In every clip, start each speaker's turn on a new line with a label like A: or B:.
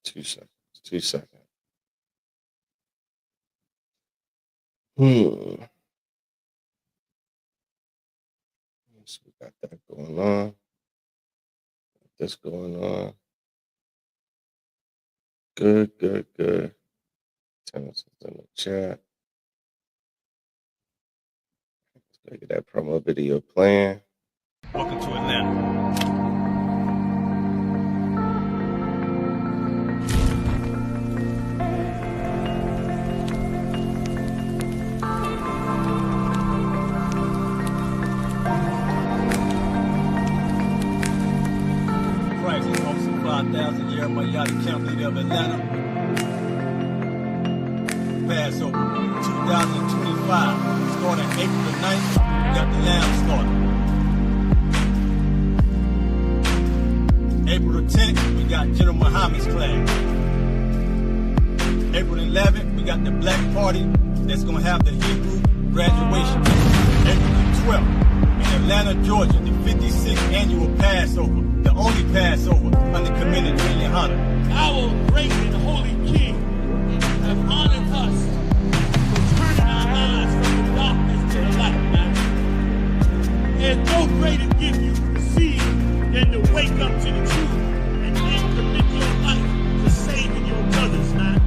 A: 2 seconds. 2 seconds. So we got that going on. This going on. Good. Tell us in the chat. Let's get that promo video playing.
B: Welcome to Atlanta. Christ is Officer 5,000 Jeremiah, camp leader of Atlanta. Passover 2025. Starting April the 9th, we got the lamb started. April the 10th, we got General Muhammad's class. April 11th, we got the Black Party that's going to have the Hebrew graduation. April the 12th, in Atlanta, Georgia, the 56th annual Passover, the only Passover under Commander General Hunter.
C: Our great and holy King have honored us for turning our eyes from the darkness to the light, man. There's no greater gift you can receive than to wake up to the truth and then commit your life to saving your brothers, man.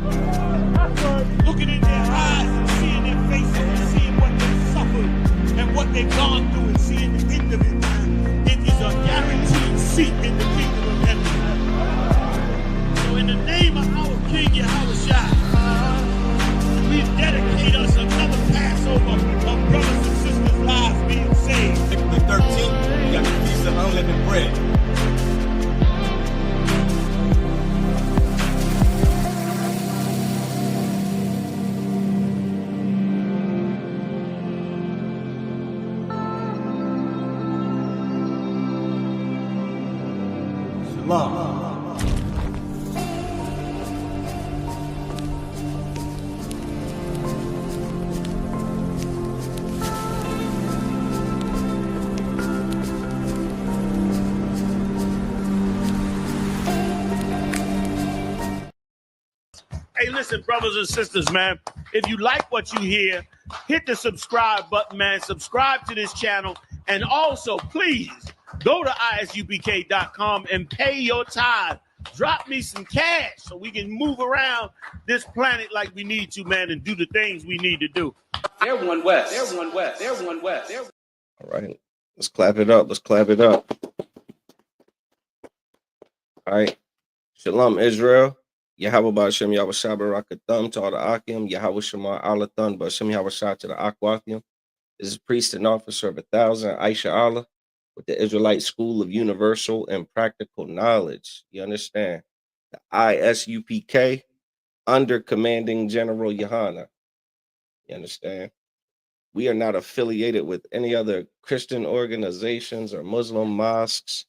C: Looking in their eyes and seeing their faces and seeing what they've suffered and what they've gone through and seeing the end of it, man. It is a guaranteed seat in the kingdom of heaven. So in the name of our King Yahushua, we dedicate us another Passover of brothers and sisters' lives being saved.
B: April the 13th, we got the Feast of Unleavened Bread. Shalom.
C: Hey, listen, brothers and sisters, man, if you like what you hear, hit the subscribe button, man. Subscribe to this channel. And also, please, go to ISUPK.com and pay your tithe. Drop me some cash so we can move around this planet like we need to, man, and do the things we need to do.
D: They're one West. They're one West. They're one West.
A: All right. Let's clap it up. Let's clap it up. All right. Shalom, Israel. Yahweh Ba'Shem Yahweh Shabbarakathum to all the Akim. Yahweh Shema Alathun Ba'Shem Yahweh Shah to the Akwathim. This is priest and officer of 1,000, Aisha Allah, with the Israelite School of Universal and Practical Knowledge. You understand? The ISUPK under Commanding General Yohana. You understand? We are not affiliated with any other Christian organizations or Muslim mosques,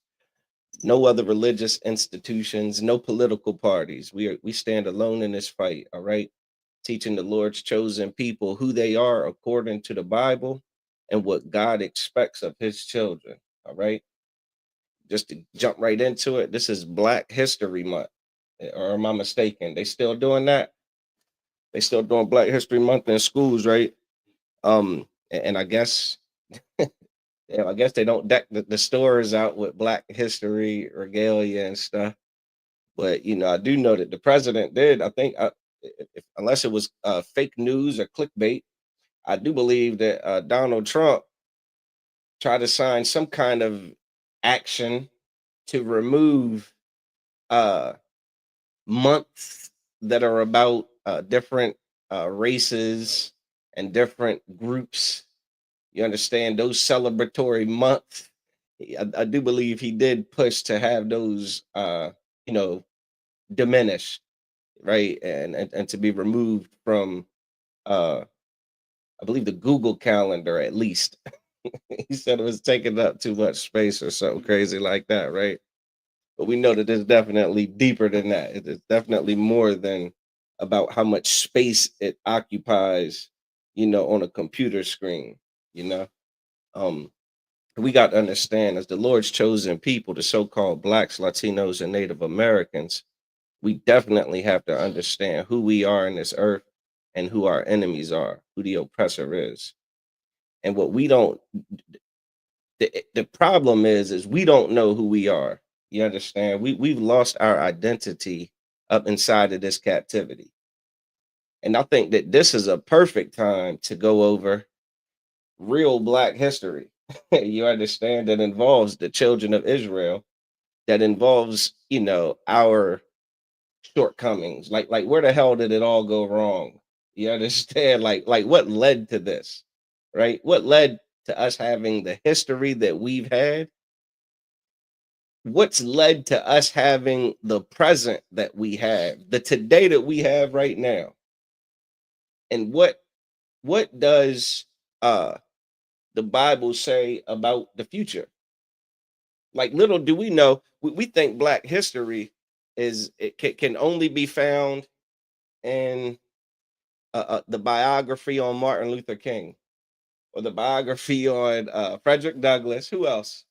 A: no other religious institutions, no political parties. We stand alone in this fight, all right? Teaching the Lord's chosen people who they are according to the Bible and what God expects of his children, all right? Just to jump right into it, this is Black History Month. Or am I mistaken? They still doing that? They still doing Black History Month in schools, right? And I guess I guess they don't deck the stores out with Black history regalia and stuff. But I do know that the president did. I think, unless it was fake news or clickbait, I do believe that Donald Trump tried to sign some kind of action to remove months that are about different races and different groups. You understand, those celebratory months. I do believe he did push to have those diminished, right? And to be removed from I believe the Google Calendar, at least. He said it was taking up too much space or something crazy like that, right? But we know that it's definitely deeper than that. It's definitely more than about how much space it occupies, on a computer screen. We got to understand, as the Lord's chosen people, the so-called Blacks, Latinos, and Native Americans, we definitely have to understand who we are in this earth and who our enemies are, who the oppressor is. And what we don't the problem is we don't know who we are. You understand? We've lost our identity up inside of this captivity. And I think that this is a perfect time to go over real Black history. You understand? That involves the children of Israel, that involves, our shortcomings. Like where the hell did it all go wrong? You understand? Like what led to this? Right? What led to us having the history that we've had? What's led to us having the present that we have, the today that we have right now? And what does uh the Bible say about the future? Like, little do we know, we think Black history can only be found in the biography on Martin Luther King, or the biography on Frederick Douglass. Who else?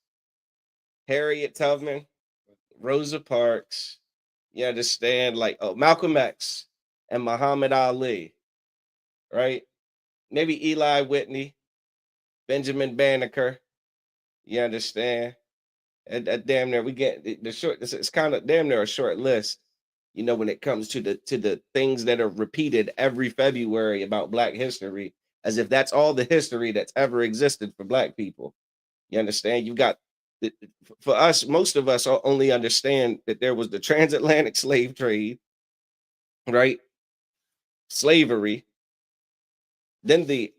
A: Harriet Tubman, Rosa Parks. You understand? Like, oh, Malcolm X and Muhammad Ali, right? Maybe Eli Whitney, Benjamin Banneker. You understand? And damn near we get the short. It's kind of damn near a short list. When it comes to the things that are repeated every February about Black history, as if that's all the history that's ever existed for Black people. You understand? You've got for us, most of us only understand that there was the transatlantic slave trade, right? Slavery, then the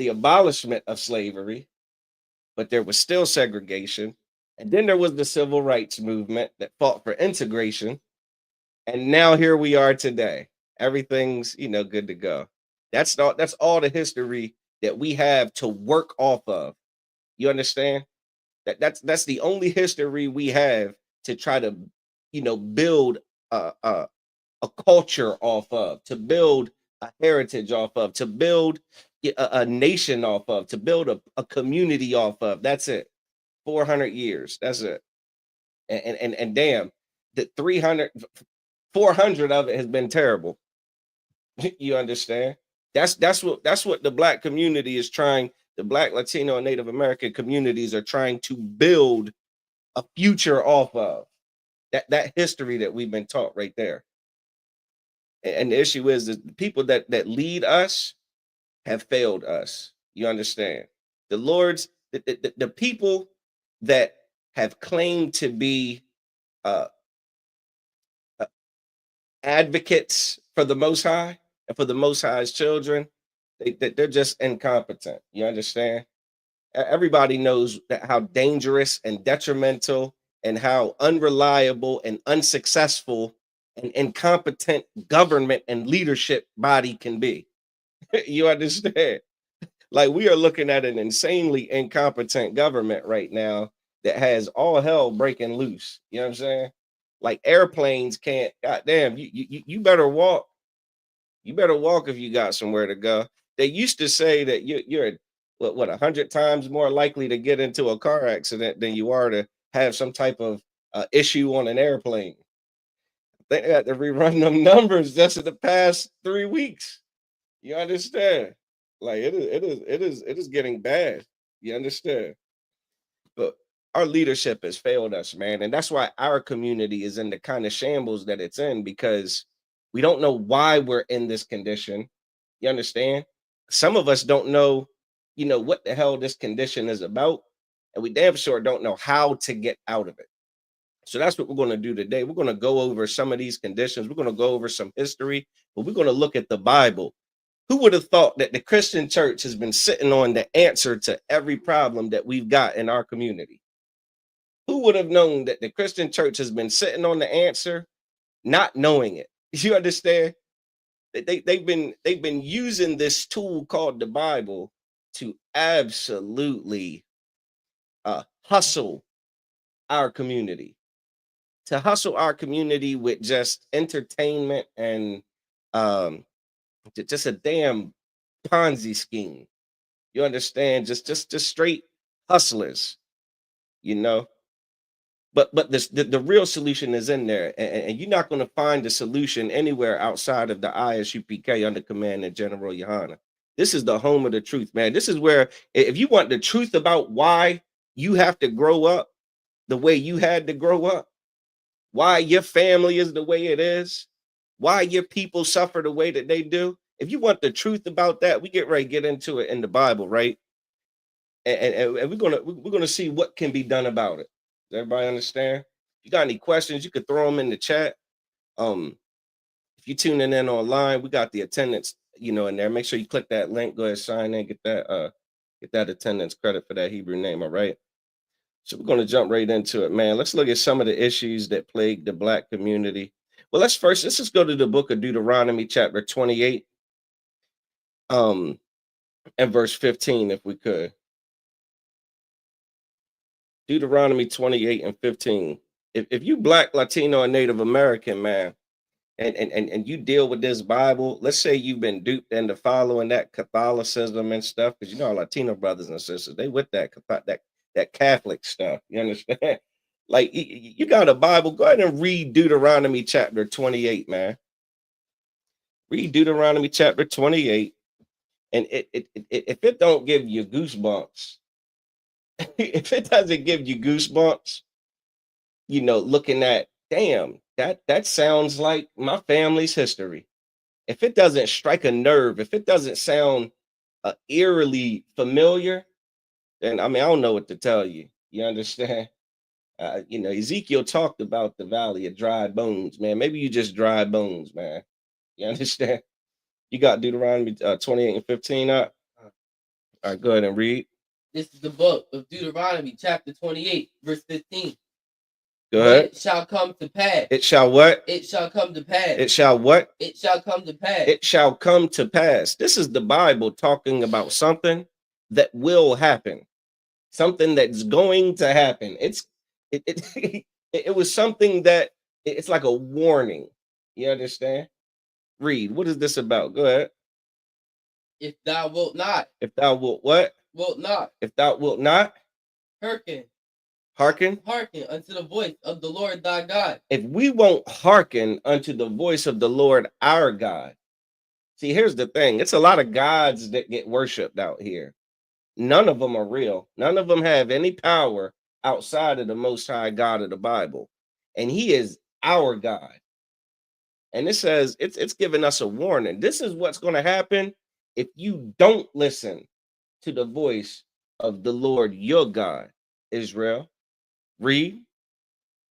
A: abolishment of slavery, but there was still segregation, and then there was the civil rights movement that fought for integration, and now here we are today. Everything's good to go. That's all the history that we have to work off of. You understand? That's the only history we have to try to build a culture off of, to build a heritage off of, to build a nation off of, to build a community off of. That's it. 400 years. That's it. And damn, the 400 of it has been terrible. You understand? That's what the Black community is trying. The Black, Latino, and Native American communities are trying to build a future off of that history that we've been taught right there. And the issue is the people that lead us have failed us. You understand? The people that have claimed to be uh, uh, advocates for the Most High and for the Most High's children, they're just incompetent. You understand? Everybody knows how dangerous and detrimental and how unreliable and unsuccessful and incompetent government and leadership body can be. You understand? Like, we are looking at an insanely incompetent government right now that has all hell breaking loose. You know what I'm saying? Like, airplanes can't. Goddamn, you better walk. You better walk if you got somewhere to go. They used to say that you're 100 times more likely to get into a car accident than you are to have some type of issue on an airplane. They had to rerun them numbers just in the past 3 weeks. You understand? Like, it is getting bad. You understand? But our leadership has failed us, man. And that's why our community is in the kind of shambles that it's in, because we don't know why we're in this condition. You understand? Some of us don't know, what the hell this condition is about. And we damn sure don't know how to get out of it. So that's what we're going to do today. We're going to go over some of these conditions. We're going to go over some history, but we're going to look at the Bible. Who would have thought that the Christian church has been sitting on the answer to every problem that we've got in our community? Who would have known that the Christian church has been sitting on the answer, not knowing it? You understand? They've been using this tool called the Bible to absolutely hustle our community, with just entertainment and just a damn Ponzi scheme. You understand? Just straight hustlers, you know. But the real solution is in there, and you're not going to find the solution anywhere outside of the ISUPK under command of General Yohana. This is the home of the truth, man. This is where, if you want the truth about why you have to grow up the way you had to grow up, why your family is the way it is, why your people suffer the way that they do. If you want the truth about that, we get ready to get into it in the Bible, right? And we're gonna see what can be done about it. Does everybody understand? If you got any questions, you could throw them in the chat. If you're tuning in online, we got the attendance, in there. Make sure you click that link. Go ahead, sign in, get that attendance credit for that Hebrew name. All right. So we're gonna jump right into it, man. Let's look at some of the issues that plague the Black community. Well, let's just go to the book of Deuteronomy, chapter 28, and verse 15, if we could. Deuteronomy 28 and 15. If you Black, Latino, and Native American, man, and you deal with this Bible, let's say you've been duped into following that Catholicism and stuff, because our Latino brothers and sisters, they with that Catholic stuff. You understand? Like, you got a Bible, go ahead and read Deuteronomy chapter 28, man. Read Deuteronomy chapter 28, and if it don't give you goosebumps, if it doesn't give you goosebumps, looking at, damn, that sounds like my family's history. If it doesn't strike a nerve, if it doesn't sound eerily familiar, then I don't know what to tell you. You understand? Ezekiel talked about the valley of dry bones, man. Maybe you just dry bones, man. You understand? You got Deuteronomy 28 and 15 up. All right, go ahead and read.
E: This is the book of Deuteronomy, chapter 28, verse 15.
A: Go ahead.
E: It shall come to pass.
A: It shall what?
E: It shall come to pass.
A: It shall what?
E: It shall come to pass.
A: It shall come to pass. This is the Bible talking about something that will happen, something that's going to happen. It was something that it's like a warning. You understand? Read. What is this about? Go ahead.
E: If thou wilt not.
A: If thou wilt what?
E: Wilt not.
A: If thou wilt not.
E: Hearken.
A: Hearken.
E: Hearken unto the voice of the Lord thy God.
A: If we won't hearken unto the voice of the Lord our God. See, here's the thing. It's a lot of gods that get worshipped out here. None of them are real. None of them have any power outside of the Most High God of the Bible. And he is our God. And it says, it's giving us a warning. This is what's going to happen if you don't listen to the voice of the Lord your God, Israel. Read.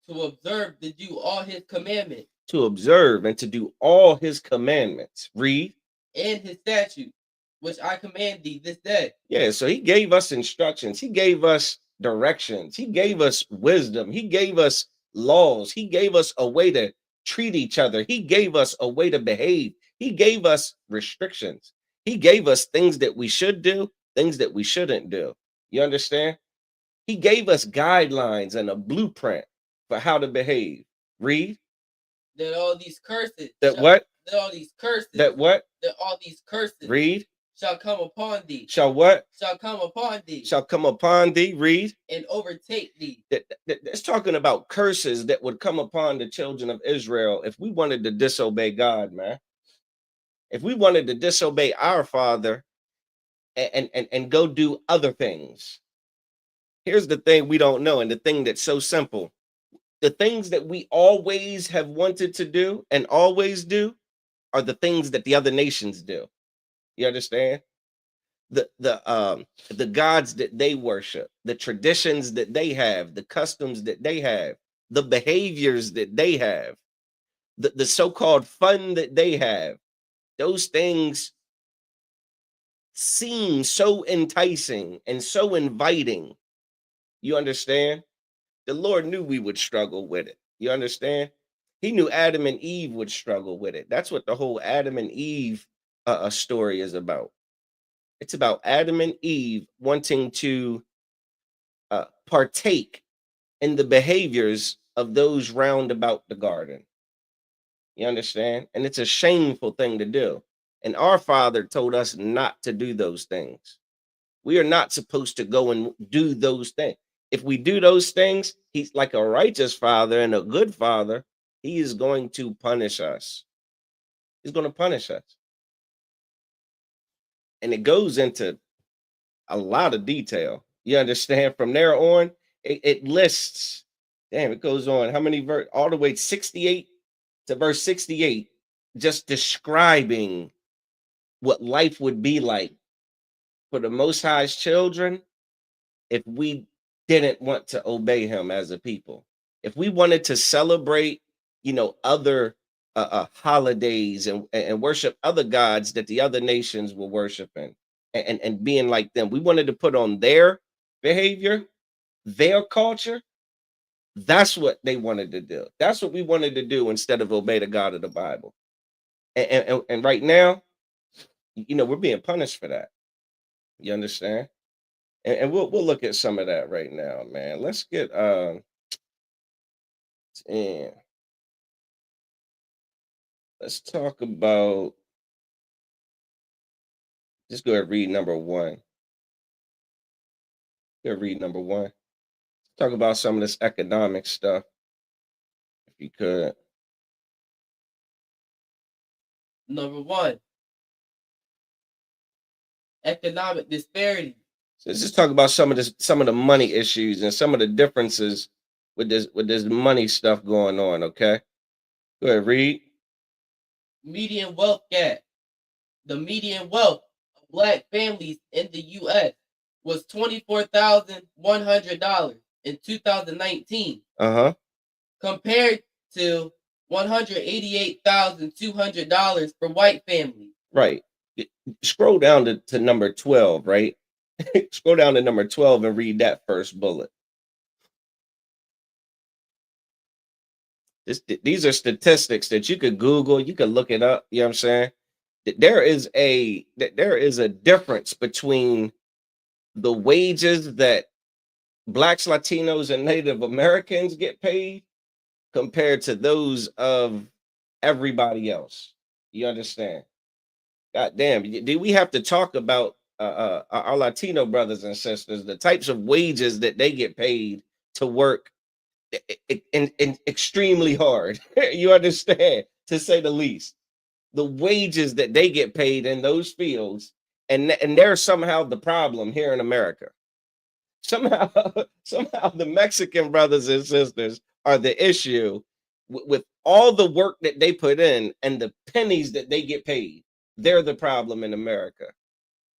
E: To observe to do all his commandments.
A: To observe and to do all his commandments. Read.
E: And his statutes, which I command thee this day.
A: Yeah, so he gave us instructions. He gave us directions. He gave us wisdom. He gave us laws. He gave us a way to treat each other. He gave us a way to behave. He gave us restrictions. He gave us things that we should do, things that we shouldn't do. You understand? He gave us guidelines and a blueprint for how to behave. Read.
E: That all these curses.
A: That what?
E: That all these curses.
A: That what?
E: That all these curses.
A: Read.
E: Shall come upon thee.
A: Shall what?
E: Shall come upon thee.
A: Shall come upon thee. Read.
E: And overtake thee.
A: It's talking about curses that would come upon the children of Israel if we wanted to disobey God, man. If we wanted to disobey our Father and go do other things. Here's the thing we don't know, and the thing that's so simple. The things that we always have wanted to do and always do are the things that the other nations do. You understand? The gods that they worship, the traditions that they have, the customs that they have, the behaviors that they have, the so-called fun that they have, those things seem so enticing and so inviting. You understand? The Lord knew we would struggle with it. You understand? He knew Adam and Eve would struggle with it. That's what the whole Adam and Eve story is about. It's about Adam and Eve wanting to partake in the behaviors of those round about the garden. You understand? And it's a shameful thing to do. And our Father told us not to do those things. We are not supposed to go and do those things. If we do those things, he's like a righteous father and a good father. He is going to punish us. He's going to punish us. And it goes into a lot of detail. You understand? From there on, it lists, damn, it goes on how many verse all the way 68 to verse 68, just describing what life would be like for the Most High's children if we didn't want to obey him as a people. If we wanted to celebrate, other holidays and worship other gods that the other nations were worshiping and being like them, we wanted to put on their behavior, their culture. That's what they wanted to do. That's what we wanted to do instead of obey the God of the Bible. And right now, we're being punished for that. You understand? And we'll look at some of that right now, man. Let's get and let's talk about, just go ahead and read number one. Go ahead, read number one. Talk about some of this economic stuff, if you could.
E: Number one, economic disparity.
A: So let's just talk about some of the money issues and some of the differences with this money stuff going on. Okay, go ahead, read.
E: Median wealth gap. The median wealth of Black families in the U.S. was $24,100 in 2019, compared to $188,200 for white families.
A: Right. Scroll down to number 12, right? Scroll down to number 12 and read that first bullet. These are statistics that you could Google, you could look it up. You know what I'm saying? There is a difference between the wages that Blacks, Latinos, and Native Americans get paid compared to those of everybody else. You understand? God damn, do we have to talk about our Latino brothers and sisters, the types of wages that they get paid to work in extremely hard? You understand, to say the least. The wages that they get paid in those fields, and they're somehow the problem here in America. Somehow the Mexican brothers and sisters are the issue with all the work that they put in and the pennies that they get paid. They're the problem in America.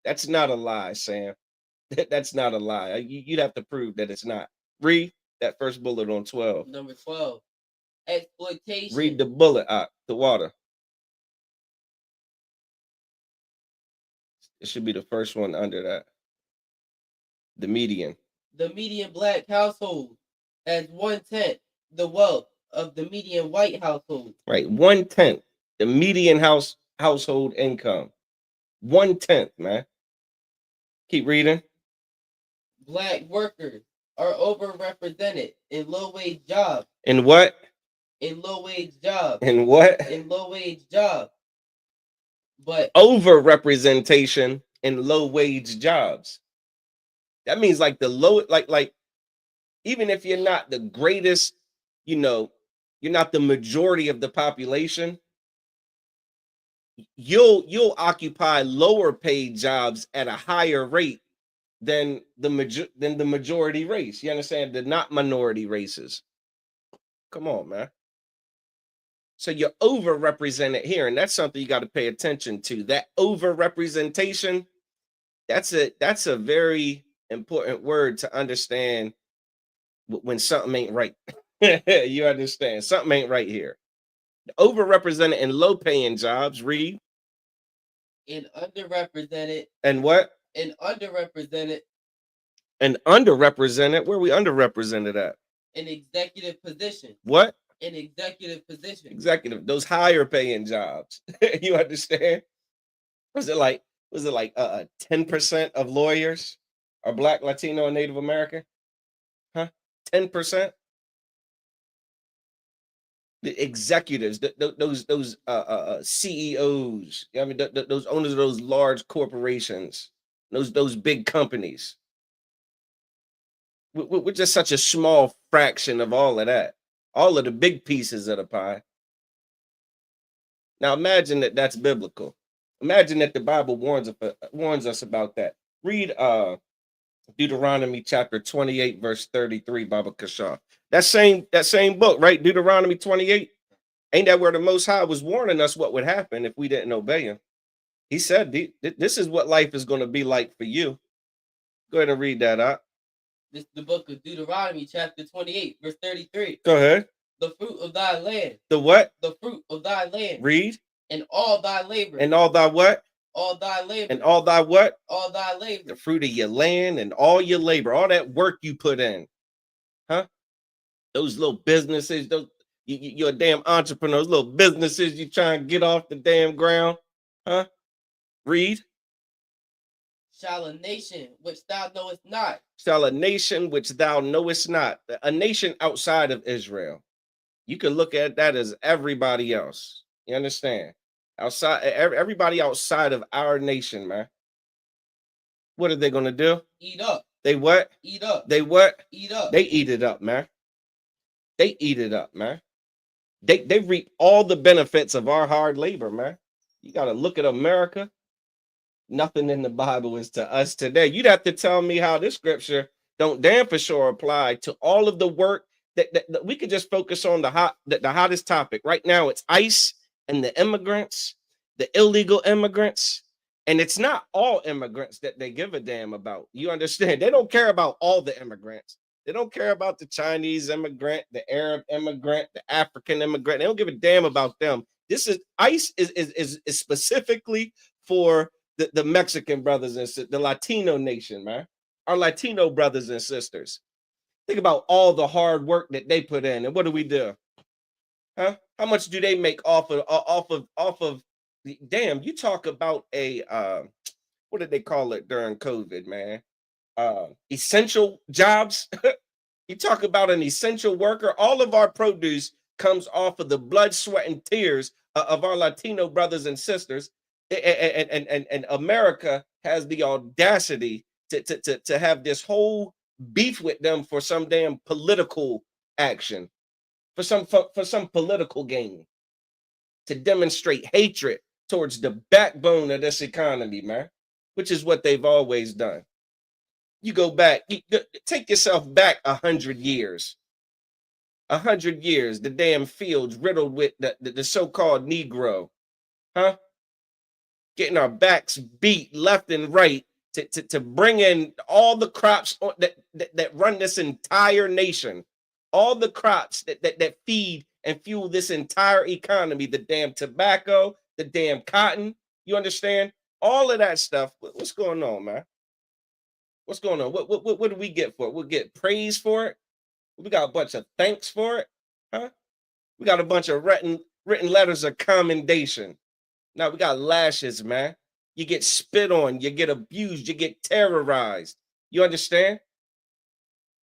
A: That's not a lie, Sam. That's not a lie. You'd have to prove that it's not. Read that first bullet on 12.
E: Number 12, exploitation.
A: Read the bullet out, the water. It should be the first one under that. The median.
E: The median Black household has 1/10 the wealth of the median white household.
A: Right, 1/10 the median household income. 1/10, man. Keep reading.
E: Black workers are overrepresented in low-wage jobs.
A: In what?
E: In low-wage jobs.
A: In what?
E: In low-wage jobs. But
A: overrepresentation in low-wage jobs. That means like the low, like even if you're not the greatest, you're not the majority of the population, you'll occupy lower paid jobs at a higher rate than the majority race. You understand? The not minority races. Come on, man. So you're overrepresented here, and that's something you got to pay attention to. That overrepresentation, that's a very important word to understand when something ain't right. You understand? Something ain't right here. Overrepresented in low-paying jobs. Read.
E: in underrepresented.
A: And what?
E: In underrepresented.
A: And underrepresented. Where are we underrepresented at?
E: In executive position.
A: What?
E: In executive position.
A: Executive. Those higher paying jobs. You understand? Was it like 10% of lawyers are Black, Latino, and Native American? Huh? 10%? The executives, those CEOs, I mean, those owners of those large corporations, those big companies. We're just such a small fraction of all of that, all of the big pieces of the pie. Now imagine that that's biblical. Imagine that the Bible warns us about that. Read Deuteronomy chapter 28, verse 33, Baba Kashaw. That same book, right? Deuteronomy 28. Ain't that where the Most High was warning us what would happen if we didn't obey him? He said, this is what life is going to be like for you. Go ahead and read that out.
E: This is the book of Deuteronomy, chapter 28, verse 33.
A: Go ahead.
E: The fruit of thy land.
A: The what?
E: The fruit of thy land.
A: Read.
E: And all thy labor.
A: And all thy what?
E: All thy labor.
A: And all thy what?
E: All thy labor.
A: The fruit of your land and all your labor, all that work you put in. Huh? Those little businesses, you're a damn entrepreneur, those little businesses you try and get off the damn ground. Huh? Read.
E: Shall a nation which thou knowest not.
A: Shall a nation which thou knowest not. A nation outside of Israel. You can look at that as everybody else. You understand? Outside, everybody outside of our nation, man. What are they gonna do?
E: Eat up.
A: They what?
E: Eat up.
A: They what?
E: Eat up.
A: They eat it up, man. They eat it up, man. They reap all the benefits of our hard labor, man. You gotta look at America. Nothing in the Bible is to us today. You'd have to tell me how this scripture don't damn for sure apply to all of the work that we could just focus on the hottest topic right now. It's ICE and the immigrants, the illegal immigrants, and it's not all immigrants that they give a damn about. You understand? They don't care about all the immigrants. They don't care about the Chinese immigrant, the Arab immigrant, the African immigrant. They don't give a damn about them. This is ICE is specifically for the Mexican brothers and sisters, the Latino nation, man. Our Latino brothers and sisters. Think about all the hard work that they put in, and what do? Huh? How much do they make off of? Damn, you talk about a what did they call it during COVID, man? Essential jobs. You talk about an essential worker. All of our produce comes off of the blood, sweat, and tears of our Latino brothers and sisters. And America has the audacity to have this whole beef with them for some damn political action, for some political gain, to demonstrate hatred towards the backbone of this economy, man, which is what they've always done. You go back, take yourself back 100 years. 100 years, the damn fields riddled with the so-called Negro, huh? Getting our backs beat left and right to bring in all the crops that run this entire nation, all the crops that feed and fuel this entire economy, the damn tobacco, the damn cotton, you understand? All of that stuff. What's going on, man? What's going on? What do we get for it? We'll get praise for it. We got a bunch of thanks for it, huh? We got a bunch of written letters of commendation. Now we got lashes, man. You get spit on, you get abused, you get terrorized. You understand?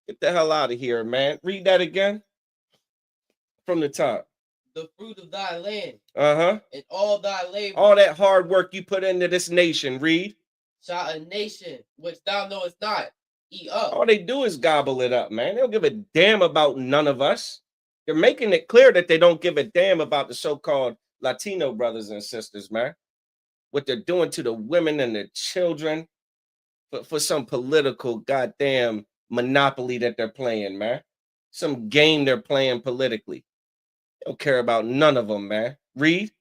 A: Get the hell out of here, man. Read that again from the top.
E: The fruit of thy land.
A: Uh-huh.
E: And all thy labor.
A: All that hard work you put into this nation. Read.
E: Shall a nation which thou knowest not eat up.
A: All they do is gobble it up, man. They don't give a damn about none of us. They're making it clear that they don't give a damn about the so-called Latino brothers and sisters, man. What they're doing to the women and the children for some political goddamn monopoly that they're playing, man. Some game they're playing politically. They don't care about none of them, man. Read.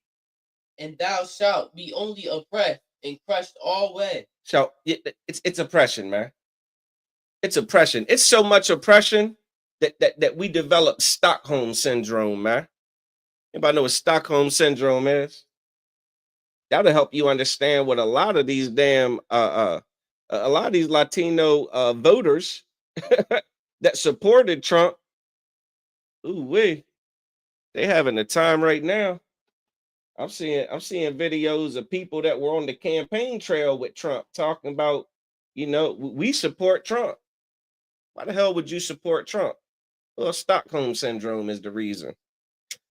E: And thou shalt be only oppressed and crushed always.
A: It's oppression, man. It's oppression. It's so much oppression that we develop Stockholm syndrome, man. Anybody know what Stockholm syndrome is? That'll help you understand what a lot of these damn a lot of these Latino voters that supported Trump. They having a time right now. I'm seeing videos of people that were on the campaign trail with Trump talking about, we support Trump. Why the hell would you support Trump? Well, Stockholm syndrome is the reason.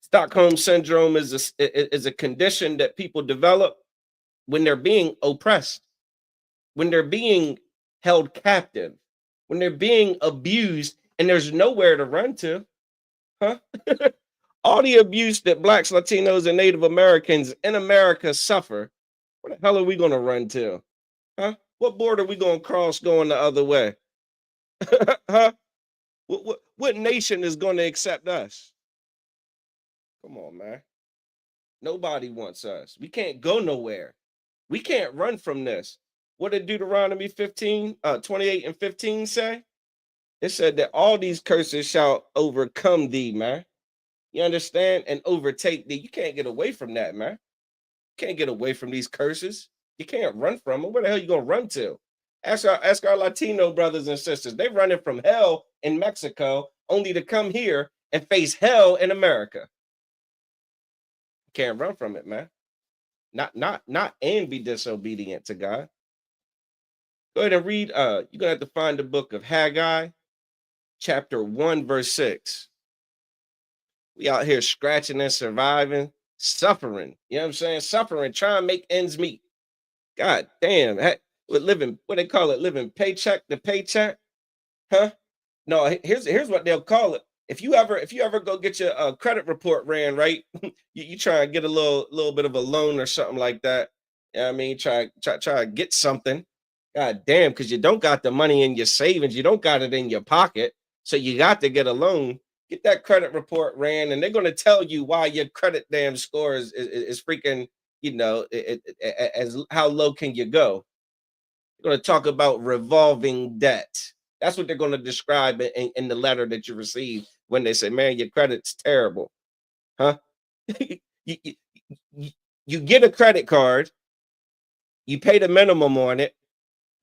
A: Stockholm syndrome is a condition that people develop when they're being oppressed, when they're being held captive, when they're being abused and there's nowhere to run to? Huh? All the abuse that blacks, Latinos, and Native Americans in America suffer, where the hell are we going to run to? Huh? What border are we going to cross going the other way? Huh? What nation is going to accept us? Come on, man. Nobody wants us. We can't go nowhere. We can't run from this. What did Deuteronomy 15, 28 and 15 say? It said that all these curses shall overcome thee, man. You understand? And overtake thee. You can't get away from that, man. You can't get away from these curses. You can't run from them. Where the hell you gonna run to? Ask our Latino brothers and sisters. They're running from hell in Mexico only to come here and face hell in America. Can't run from it, man. Not and be disobedient to God. Go ahead and read. You're gonna have to find the book of Haggai, chapter 1, verse 6. We out here scratching and surviving, suffering. You know what I'm saying? Suffering, trying to make ends meet. God damn, we're living, what they call it, living paycheck to paycheck. Huh? No, here's what they'll call it. If you ever go get your credit report ran, right? you try and get a little bit of a loan or something like that. You know what I mean? Try to get something. God damn, because you don't got the money in your savings, you don't got it in your pocket. So you got to get a loan. Get that credit report ran, and they're going to tell you why your credit damn score is freaking, as how low can you go? They're going to talk about revolving debt. That's what they're going to describe in the letter that you receive when they say, man, your credit's terrible. Huh? you get a credit card, you pay the minimum on it,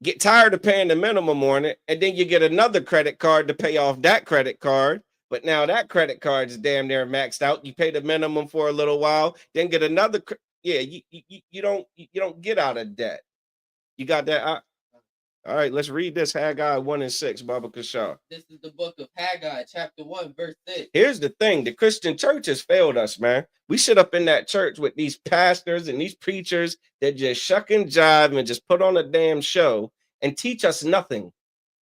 A: get tired of paying the minimum on it, and then you get another credit card to pay off that credit card. But now that credit card is damn near maxed out. You pay the minimum for a little while, then get another. You don't get out of debt. You got that? All right, let's read this Haggai 1 and 6, Baba Kashar.
E: This is the book of Haggai, chapter 1, verse 6.
A: Here's the thing. The Christian church has failed us, man. We sit up in that church with these pastors and these preachers that just shuck and jive and just put on a damn show and teach us nothing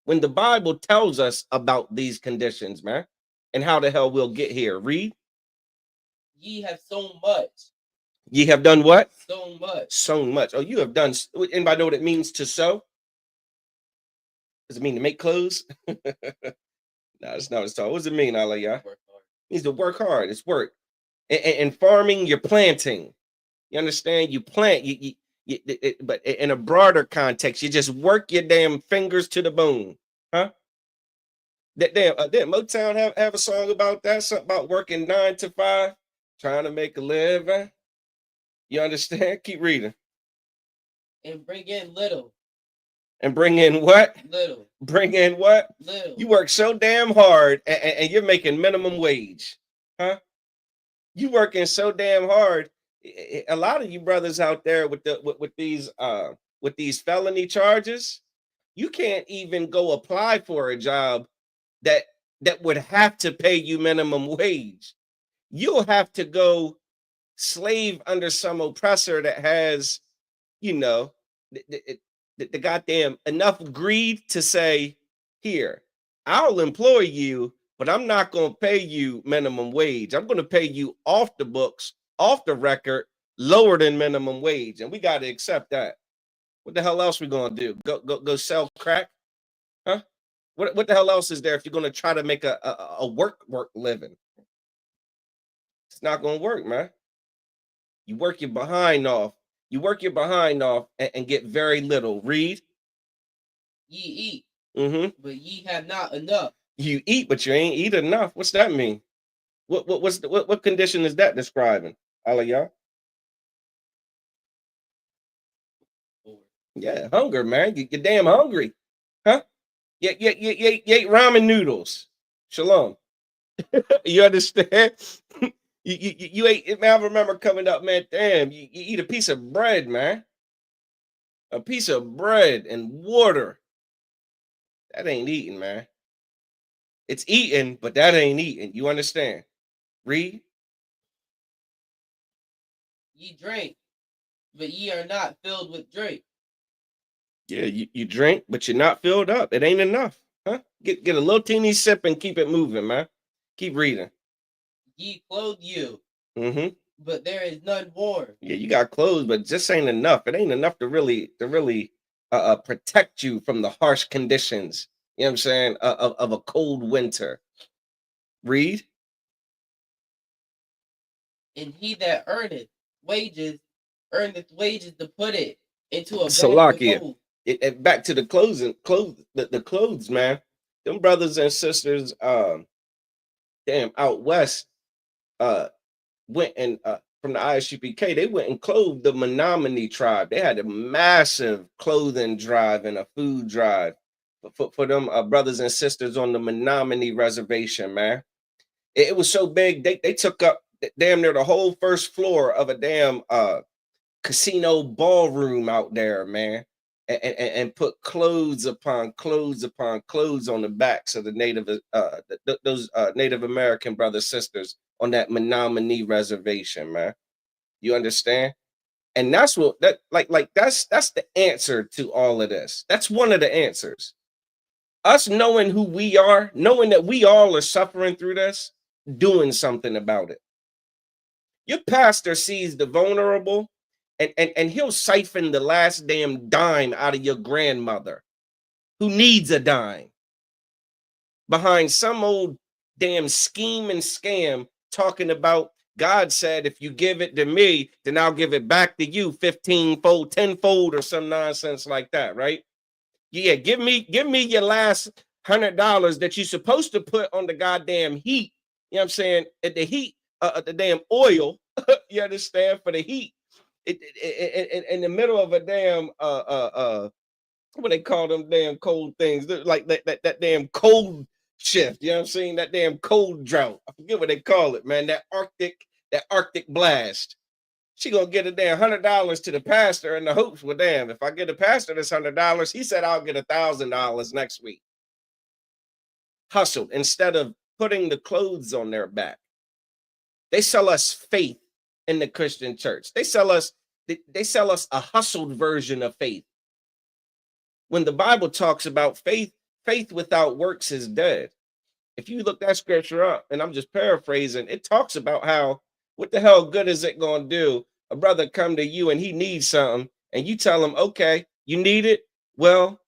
A: when the Bible tells us about these conditions, man, and how the hell we'll get here. Read.
E: Ye have sown much.
A: Ye have done what?
E: Sown much.
A: Sown much. Oh, you have done. Anybody know what it means to sow? Does it mean to make clothes? No, it's not. It's all. What does it mean, Aliyah? It means to work hard. It's work. And farming, you're planting. You understand? You plant. But in a broader context, you just work your damn fingers to the bone, huh? Didn't Motown have a song about that? Something about working 9 to 5, trying to make a living. You understand? Keep reading.
E: And bring in little.
A: And bring in what?
E: Little.
A: Bring in what?
E: Little.
A: You work so damn hard and you're making minimum wage, huh? You working so damn hard. A lot of you brothers out there with these felony charges, you can't even go apply for a job that would have to pay you minimum wage. You'll have to go slave under some oppressor that has, the goddamn enough greed to say, here, I'll employ you, but I'm not going to pay you minimum wage. I'm going to pay you off the books, off the record, lower than minimum wage. And we got to accept that. What the hell else we going to do? Go sell crack? Huh? What the hell else is there if you're going to try to make a work living? It's not going to work, man. You work your behind off. You work your behind off and get very little. Read.
E: Ye eat, but ye have not enough.
A: You eat, but you ain't eat enough. What's that mean? What condition is that describing? Aliyah? Yeah, hunger, man. You're damn hungry, huh? You ate ramen noodles. Shalom. You understand? You ate, man. I remember coming up, man. Damn, you eat a piece of bread, man. A piece of bread and water. That ain't eating, man. It's eating, but that ain't eating. You understand? Read.
E: Ye drink, but ye are not filled with drink.
A: Yeah, you drink, but you're not filled up. It ain't enough. Huh? Get a little teeny sip and keep it moving, man. Keep reading.
E: Ye clothe you,
A: Mm-hmm.
E: but there is none warm.
A: Yeah, you got clothes, but just ain't enough. It ain't enough to really protect you from the harsh conditions. You know what I'm saying? Of a cold winter. Read.
E: And he that earneth wages to put it into a bag of
A: Salakia.
E: gold.
A: Back to the the clothes, man. Them brothers and sisters, damn, out west, went and from the ISUPK, they went and clothed the Menominee tribe. They had a massive clothing drive and a food drive for them brothers and sisters on the Menominee reservation, man. It was so big, they took up damn near the whole first floor of a damn casino ballroom out there, man. And put clothes upon clothes upon clothes on the backs of the those Native American brothers sisters on that Menominee reservation, man. You understand? And that's what that's the answer to all of this. That's one of the answers. Us knowing who we are, knowing that we all are suffering through this, doing something about it. Your pastor sees the vulnerable and he'll siphon the last damn dime out of your grandmother who needs a dime behind some old damn scheme and scam talking about God said, if you give it to me, then I'll give it back to you 15-fold, 10-fold, or some nonsense like that, right? Yeah, give me your last $100 that you're supposed to put on the goddamn heat. You know what I'm saying? At the heat, the damn oil, you understand, for the heat. In the middle of a damn what they call them damn cold things, like that damn cold shift. You know what I'm saying? That damn cold drought. I forget what they call it, man. That Arctic blast. She gonna get a damn $100 to the pastor in the hopes, well, damn, if I get the pastor this $100, he said I'll get $1,000 next week. Hustled instead of putting the clothes on their back. They sell us faith in the Christian church. They sell us a hustled version of faith. When the Bible talks about faith without works is dead. If you look that scripture up, and I'm just paraphrasing, it talks about how, what the hell good is it going to do? A brother come to you and he needs something, and you tell him, okay, you need it? Well,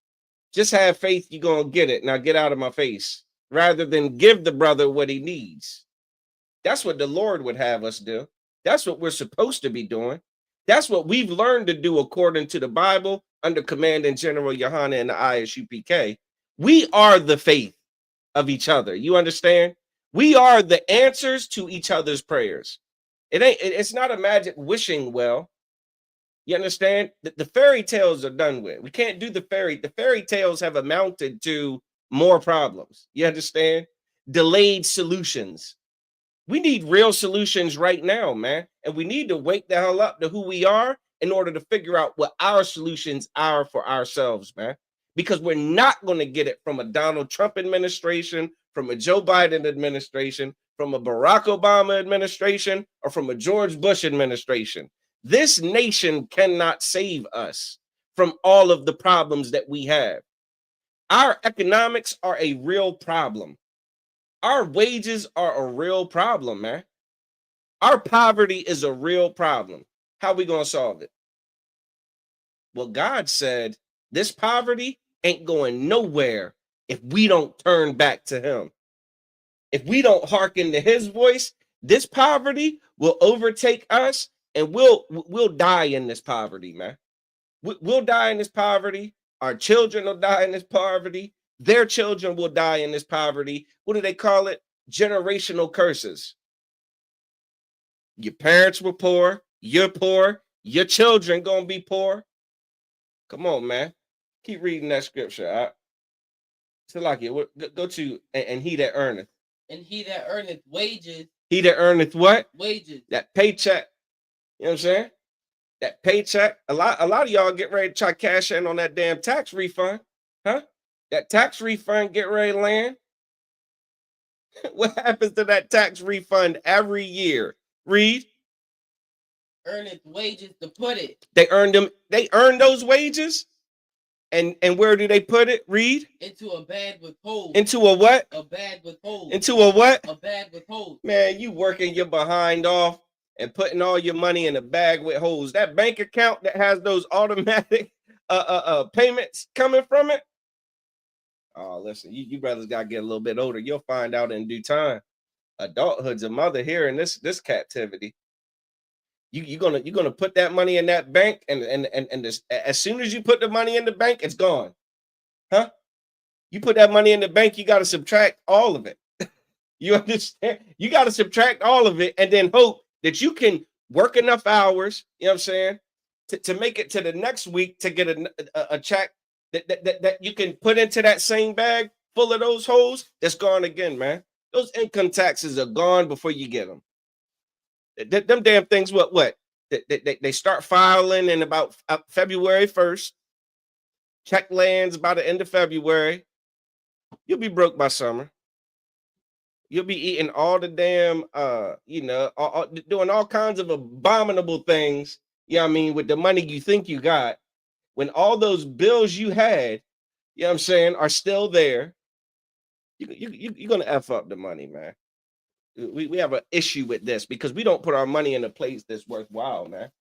A: just have faith you're going to get it. Now get out of my face, rather than give the brother what he needs. That's what the Lord would have us do. That's what we're supposed to be doing. That's what we've learned to do according to the Bible under Commanding General Yohana and the ISUPK. We are the faith of each other. You understand? We are the answers to each other's prayers. It's not a magic wishing well. You understand? The fairy tales are done with. We can't do the fairy tales have amounted to more problems. You understand? Delayed solutions. We need real solutions right now, man. And we need to wake the hell up to who we are in order to figure out what our solutions are for ourselves, man. Because we're not going to get it from a Donald Trump administration, from a Joe Biden administration, from a Barack Obama administration, or from a George Bush administration. This nation cannot save us from all of the problems that we have. Our economics are a real problem. Our wages are a real problem, man. Our poverty is a real problem. How are we going to solve it? Well, God said this poverty ain't going nowhere if we don't turn back to him. If we don't hearken to his voice, this poverty will overtake us and we'll die in this poverty, man. We'll die in this poverty. Our children will die in this poverty. Their children will die in this poverty. What do they call it? Generational curses. Your parents were poor. You're poor. Your children gonna be poor. Come on, man. Keep reading that scripture. All right? So like it, go to and he that earneth.
E: And he that earneth wages.
A: He that earneth what?
E: Wages.
A: That paycheck. You know what I'm saying? That paycheck. A lot of y'all get ready to try cash in on that damn tax refund. Huh? That tax refund get ready to land. What happens to that tax refund every year? Read.
E: Earneth wages to put it.
A: They earned them. They earned those wages. And where do they put it? Read.
E: Into a bag with holes.
A: Into a what?
E: A bag with holes.
A: Into a what?
E: A bag with holes.
A: Man, you working your behind off and putting all your money in a bag with holes. That bank account that has those automatic payments coming from it. Oh, listen, you brothers gotta get a little bit older. You'll find out in due time. Adulthood's a mother here in this captivity. You're gonna put that money in that bank, and this, as soon as you put the money in the bank, it's gone. Huh? You put that money in the bank, you got to subtract all of it. You understand? You got to subtract all of it and then hope that you can work enough hours, you know what I'm saying, to make it to the next week to get a check that you can put into that same bag full of those holes. That's gone again, man. Those income taxes are gone before you get them. Them damn things, what? They start filing in about February 1st. Check lands by the end of February. You'll be broke by summer. You'll be eating all the damn, doing all kinds of abominable things, you know what I mean, with the money you think you got, when all those bills you had, you know what I'm saying, are still there. You're going to F up the money, man. We have an issue with this because we don't put our money in a place that's worthwhile, man.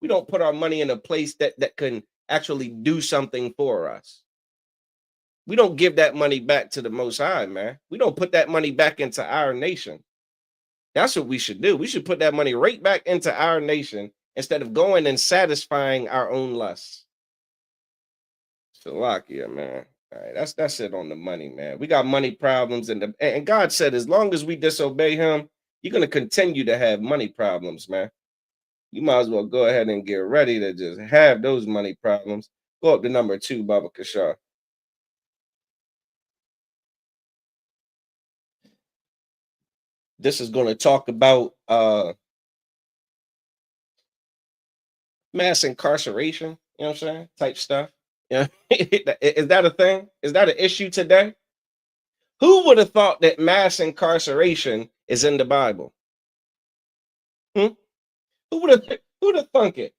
A: We don't put our money in a place that can actually do something for us. We don't give that money back to the Most High, man. We don't put that money back into our nation. That's what we should do. We should put that money right back into our nation instead of going and satisfying our own lusts. Slovakia, man. All right, that's it on the money, man. We got money problems, and God said as long as we disobey Him, you're gonna continue to have money problems, man. You might as well go ahead and get ready to just have those money problems. Go up to number 2, Baba Kashar. This is going to talk about mass incarceration, you know what I'm saying? Type stuff. Yeah. Is that a thing? Is that an issue today? Who would have thought that mass incarceration is in the Bible? Who would have thunk it?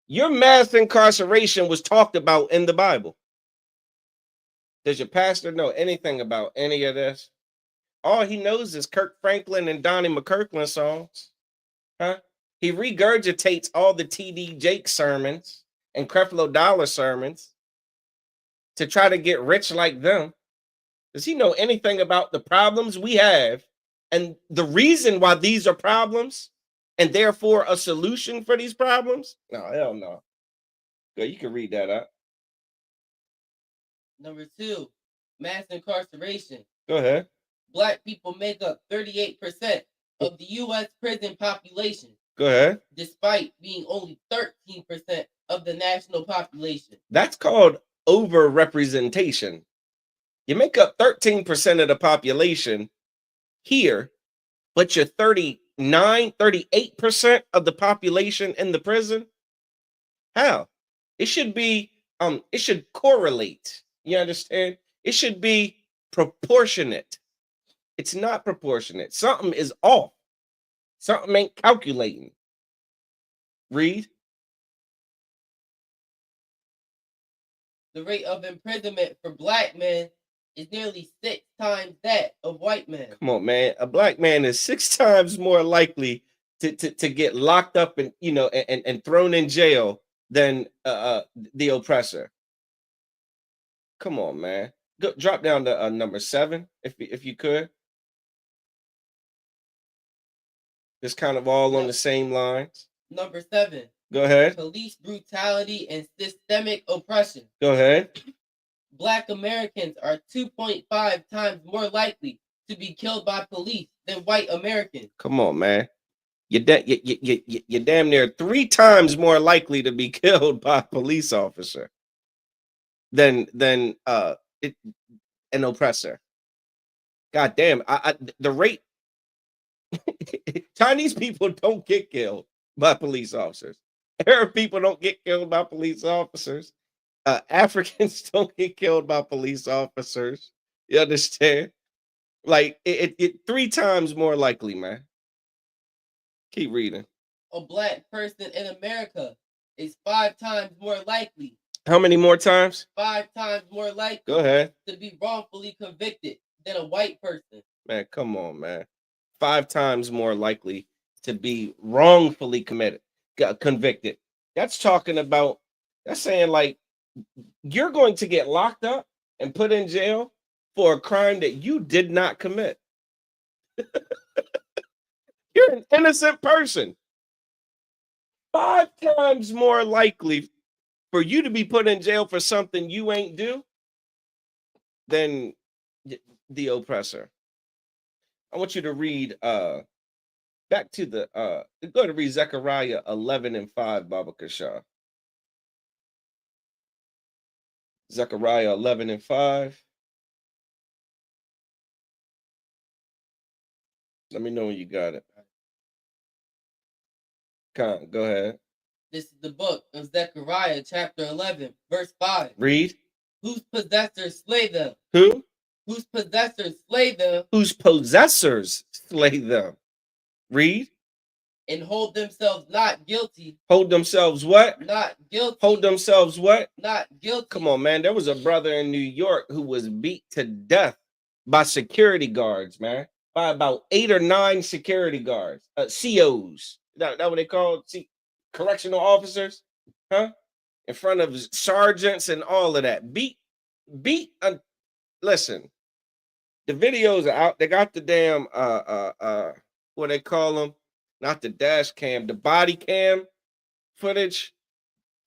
A: Your mass incarceration was talked about in the Bible. Does your pastor know anything about any of this? All he knows is Kirk Franklin and Donnie McKirkland songs. Huh? He regurgitates all the T.D. Jakes sermons and Creflo Dollar sermons to try to get rich like them. Does he know anything about the problems we have and the reason why these are problems and therefore a solution for these problems? No, hell no. Good, you can read that out.
E: Number 2, mass incarceration.
A: Go ahead.
E: Black people make up 38% of the U.S. prison population.
A: Go ahead.
E: Despite being only 13% of the national population.
A: That's called overrepresentation. You make up 13% of the population here, but you're 38% of the population in the prison. How? It should be, it should correlate. You understand? It should be proportionate. It's not proportionate. Something is off. Something ain't calculating. Read.
E: The rate of imprisonment for black men is nearly 6 times that of white men. Come
A: on, man. A black man is 6 times more likely to get locked up and and thrown in jail than the oppressor. Come on, man. Go, drop down to number 7 if you could. It's kind of all on the same lines.
E: Number 7.
A: Go ahead.
E: Police brutality and systemic oppression.
A: Go ahead.
E: Black Americans are 2.5 times more likely to be killed by police than white Americans. Come on, man. You're damn near 3 times more likely to be killed by a police officer than an oppressor. God damn. The rate. Chinese people don't get killed by police officers. Arab people don't get killed by police officers. Africans don't get killed by police officers. You understand? Like it 3 times more likely, man. Keep reading. A black person in America is 5 times more likely
A: How many more times?
E: 5 times more likely
A: Go ahead.
E: to be wrongfully convicted than a white person.
A: Man, come on, man. 5 times more likely to be wrongfully convicted. That's talking about, that's saying like you're going to get locked up and put in jail for a crime that you did not commit. You're an innocent person. 5 times more likely for you to be put in jail for something you ain't do than the oppressor. I want you to read back to the go to read Zechariah 11:5, Baba Kasha. Zechariah 11:5. Let me know when you got it. Go ahead.
E: This is the book of Zechariah, chapter 11, verse 5.
A: Read.
E: Whose possessors slay them?
A: Who?
E: Whose possessors slay them?
A: Whose possessors slay them? Read.
E: And hold themselves not guilty.
A: Hold themselves what?
E: Not guilty.
A: Hold themselves what?
E: Not guilty.
A: Come on, man. There was a brother in New York who was beat to death by security guards, man. By about 8 or 9 security guards. COs. That what they call correctional officers? Huh? In front of sergeants and all of that. Listen. The videos are out. They got the damn what they call them? Not the dash cam, the body cam footage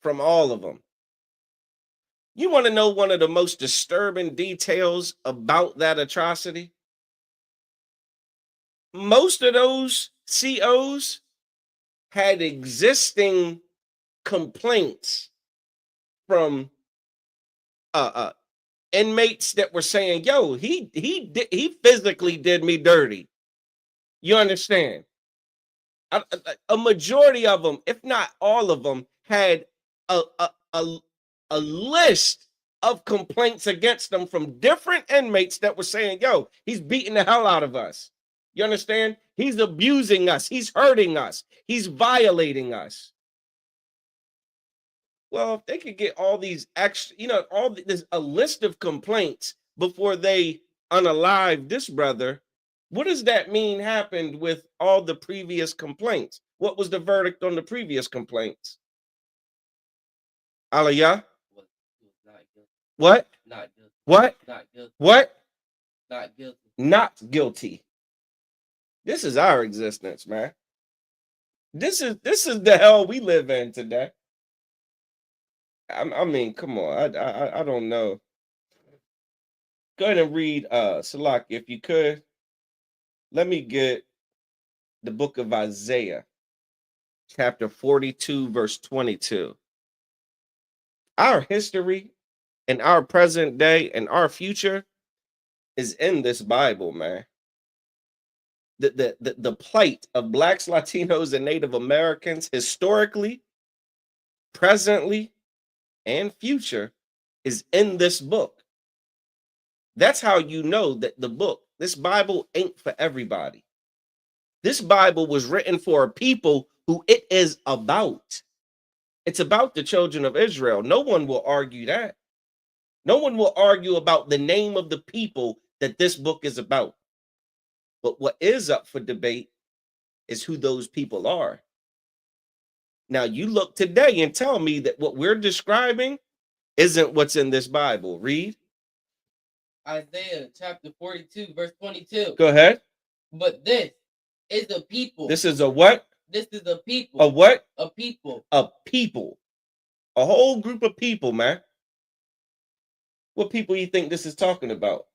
A: from all of them. You want to know one of the most disturbing details about that atrocity? Most of those COs had existing complaints from inmates that were saying, yo, he physically did me dirty. You understand? A majority of them, if not all of them, had a list of complaints against them from different inmates that were saying, yo, he's beating the hell out of us. You understand? He's abusing us. He's hurting us. He's violating us. Well, if they could get all these extra, there's a list of complaints before they unalive this brother. What does that mean happened with all the previous complaints? What was the verdict on the previous complaints? Aliyah? What?
E: Not guilty.
A: What?
E: Not guilty.
A: What?
E: Not guilty.
A: Not guilty. This is our existence, man. This is the hell we live in today. I mean, come on. I don't know. Go ahead and read Salaki, if you could. Let me get the book of Isaiah, chapter 42, verse 22. Our history and our present day and our future is in this Bible, man. The plight of Blacks, Latinos, and Native Americans historically, presently, and future is in this book. That's how you know that this Bible ain't for everybody. This Bible was written for a people who it is about. It's about the children of Israel. No one will argue that. No one will argue about the name of the people that this book is about. But what is up for debate is who those people are. Now, you look today and tell me that what we're describing isn't what's in this Bible. Read.
E: Isaiah chapter 42, verse 22.
A: Go ahead.
E: But this is a people.
A: This is a what?
E: This is a people.
A: A what?
E: A people.
A: A people. A whole group of people, man. What people you think this is talking about?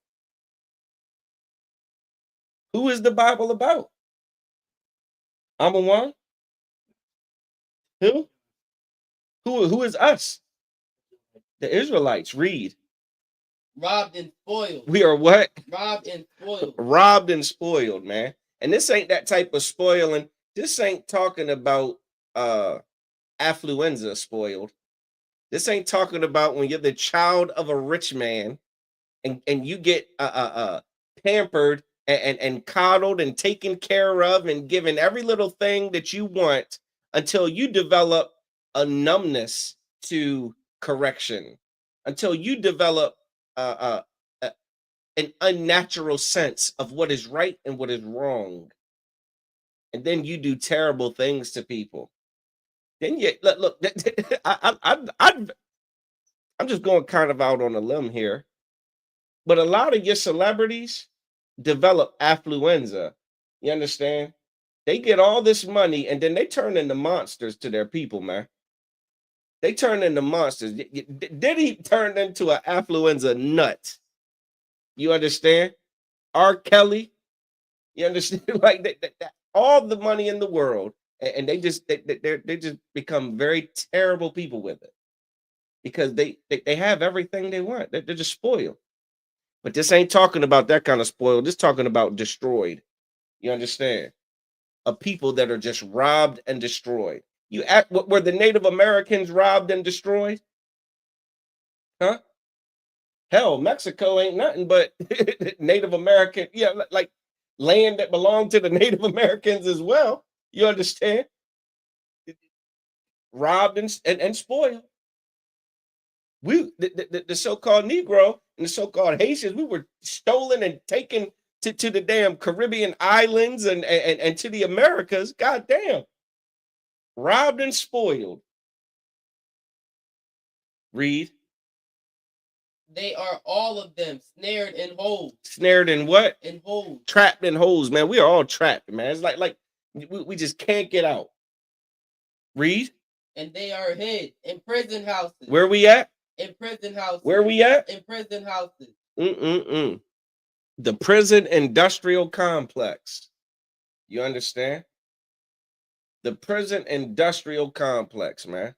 A: Who is the Bible about? Amawan? Who? Who is us? The Israelites. Read.
E: Robbed and spoiled.
A: We are what?
E: Robbed and spoiled. Robbed and spoiled,
A: man. And this ain't that type of spoiling. This ain't talking about affluenza spoiled. This ain't talking about when you're the child of a rich man and you get pampered and coddled and taken care of and given every little thing that you want until you develop a numbness to correction, until you develop an unnatural sense of what is right and what is wrong. And then you do terrible things to people. Then you look I'm just going kind of out on a limb here, but a lot of your celebrities develop affluenza. You understand? They get all this money and then they turn into monsters to their people, man. They turn into monsters. Diddy turned into an affluenza nut. You understand? R. Kelly, you understand? Like all the money in the world, and they just become very terrible people with it because they have everything they want. They're just spoiled. But this ain't talking about that kind of spoiled. This talking about destroyed. You understand? Of people that are just robbed and destroyed. Were the Native Americans robbed and destroyed? Huh? Hell, Mexico ain't nothing but Native American, yeah, like land that belonged to the Native Americans as well. You understand? Robbed and spoiled. The so-called Negro and the so-called Haitians, we were stolen and taken to the damn Caribbean islands and to the Americas. God damn. Robbed and spoiled. Read.
E: They are all of them snared in holes.
A: Snared in what?
E: In holes.
A: Trapped in holes, man. We are all trapped, man. It's like we just can't get out. Read.
E: And they are hid in prison houses.
A: Where we at?
E: In prison houses.
A: Where we at?
E: In prison houses.
A: The prison industrial complex. You understand? The prison industrial complex, man.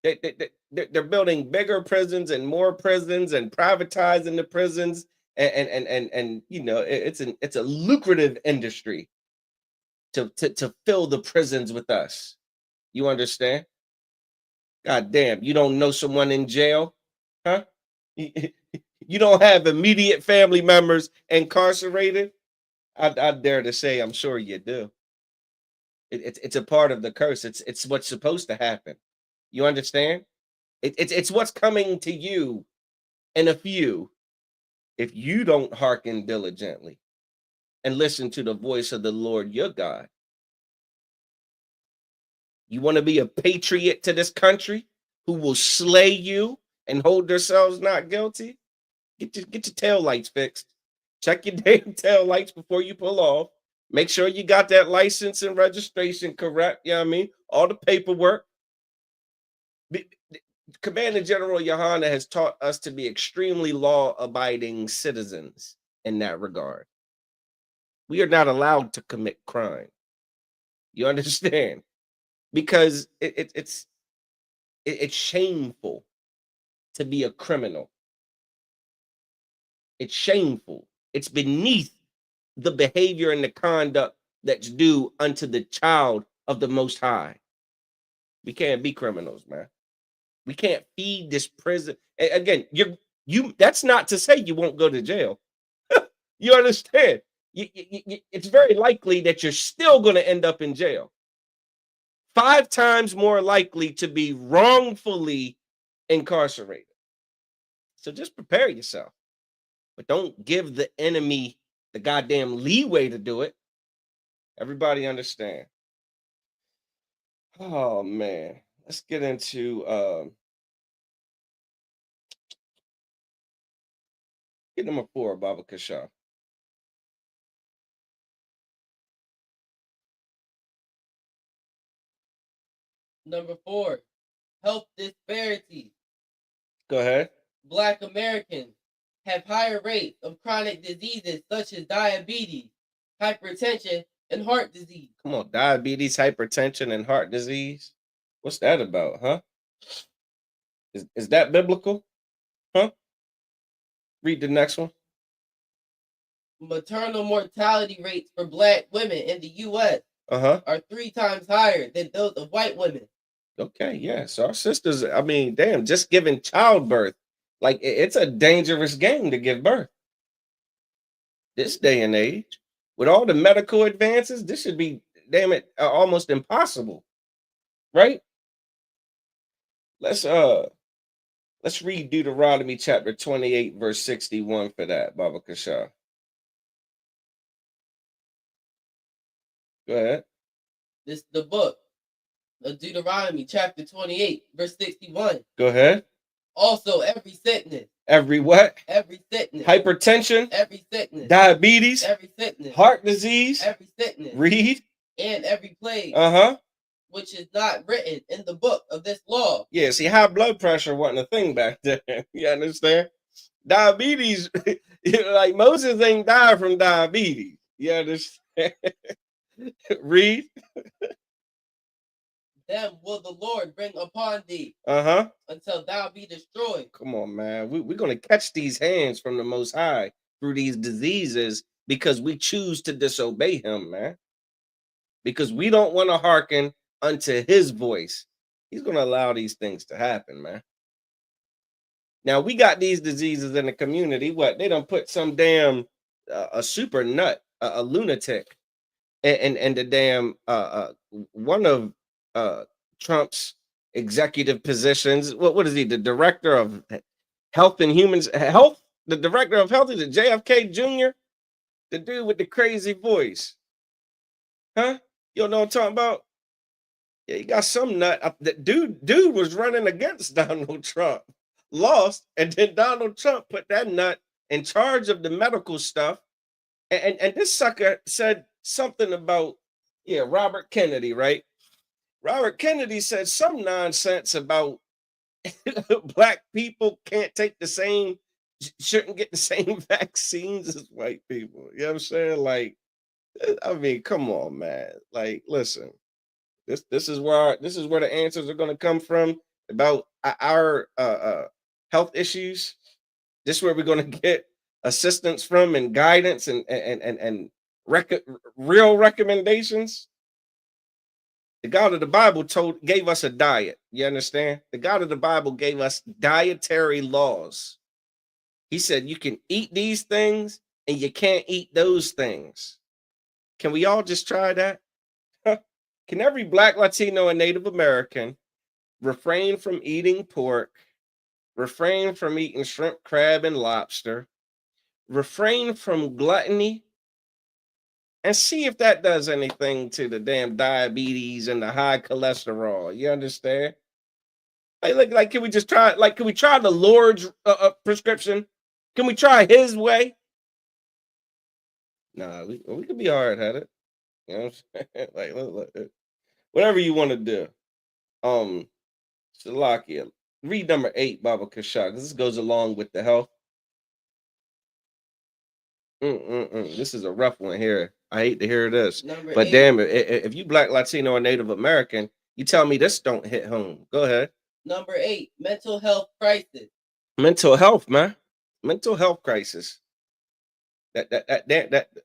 A: They're building bigger prisons and more prisons and privatizing the prisons and you know it's a lucrative industry to fill the prisons with us. You understand? God damn, you don't know someone in jail, huh? You don't have immediate family members incarcerated. I dare to say, I'm sure you do. It's a part of the curse. It's what's supposed to happen. You understand? It's what's coming to you in a few if you don't hearken diligently and listen to the voice of the Lord your God. You want to be a patriot to this country who will slay you and hold themselves not guilty? Get your tail lights fixed. Check your damn tail lights before you pull off. Make sure you got that license and registration correct. You know what I mean? All the paperwork. Commander General Yohana has taught us to be extremely law-abiding citizens in that regard. We are not allowed to commit crime. You understand? Because it's shameful to be a criminal. It's shameful. It's beneath the behavior and the conduct that's due unto the child of the Most High. We can't be criminals, man. We can't feed this prison. Again, that's not to say you won't go to jail. You understand? It's very likely that you're still going to end up in jail. 5 times more likely to be wrongfully incarcerated. So just prepare yourself. But don't give the enemy the goddamn leeway to do it. Everybody understand? Oh, man. Let's get into get number 4, Baba Kasha.
E: Number 4, health disparities.
A: Go ahead.
E: Black Americans have higher rates of chronic diseases such as diabetes, hypertension, and heart disease.
A: Come on, diabetes, hypertension, and heart disease. What's that about, huh? Is that biblical? Huh? Read the next one.
E: Maternal mortality rates for Black women in the U.S. Are 3 times higher than those of white women.
A: Okay, yeah. So our sisters, I mean, damn, just giving childbirth, like it's a dangerous game to give birth. This day and age, with all the medical advances, this should be, damn it, almost impossible, right? Let's Let's read Deuteronomy chapter 28, verse 61 for that, Baba Kasha. Go ahead.
E: This is the book of Deuteronomy, chapter 28, verse 61.
A: Go ahead.
E: Also, every sickness.
A: Every what?
E: Every sickness.
A: Hypertension.
E: Every sickness.
A: Diabetes.
E: Every sickness.
A: Heart disease.
E: Every sickness.
A: Read.
E: And every plague.
A: Uh-huh.
E: Which is not written in the book of this law.
A: Yeah, see, high blood pressure wasn't a thing back then. You understand? Diabetes, like Moses ain't died from diabetes. You understand? Read.
E: Them will the Lord bring upon thee.
A: Uh-huh.
E: Until thou be destroyed.
A: Come on, man. We're going to catch these hands from the Most High through these diseases because we choose to disobey him, man. Because we don't want to hearken unto his voice. He's going to allow these things to happen, man. Now, we got these diseases in the community. What? They done put some damn a super nut, a lunatic, and the damn one of Trump's executive positions. What is he? The director of health and humans health? The director of health is it JFK Jr.? The dude with the crazy voice. Huh? You don't know what I'm talking about? Yeah, you got some nut. That dude was running against Donald Trump, lost, and then Donald Trump put that nut in charge of the medical stuff. And this sucker said something about, Robert Kennedy, right? Robert Kennedy said some nonsense about black people shouldn't get the same vaccines as white people. You know what I'm saying? Like, I mean, come on, man. Like, listen. This is where the answers are going to come from about our health issues. This is where we're going to get assistance from and guidance and real recommendations. The God of the Bible gave us a diet. You understand? The God of the Bible gave us dietary laws. He said you can eat these things and you can't eat those things. Can we all just try that? Can every Black, Latino, and Native American refrain from eating pork, refrain from eating shrimp, crab, and lobster, refrain from gluttony, and see if that does anything to the damn diabetes and the high cholesterol? You understand? Like, can we just try? Like, can we try the Lord's prescription? Can we try His way? Nah, we could be hard headed. You know what I'm saying? Like, look, whatever you want to do. Salakia, read number 8, Baba Kashak. This goes along with the health. This is a rough one here. I hate to hear this. But 8. Damn it, if you Black, Latino, or Native American, you tell me this don't hit home. Go ahead.
E: Number 8, mental health crisis.
A: Mental health, man. Mental health crisis.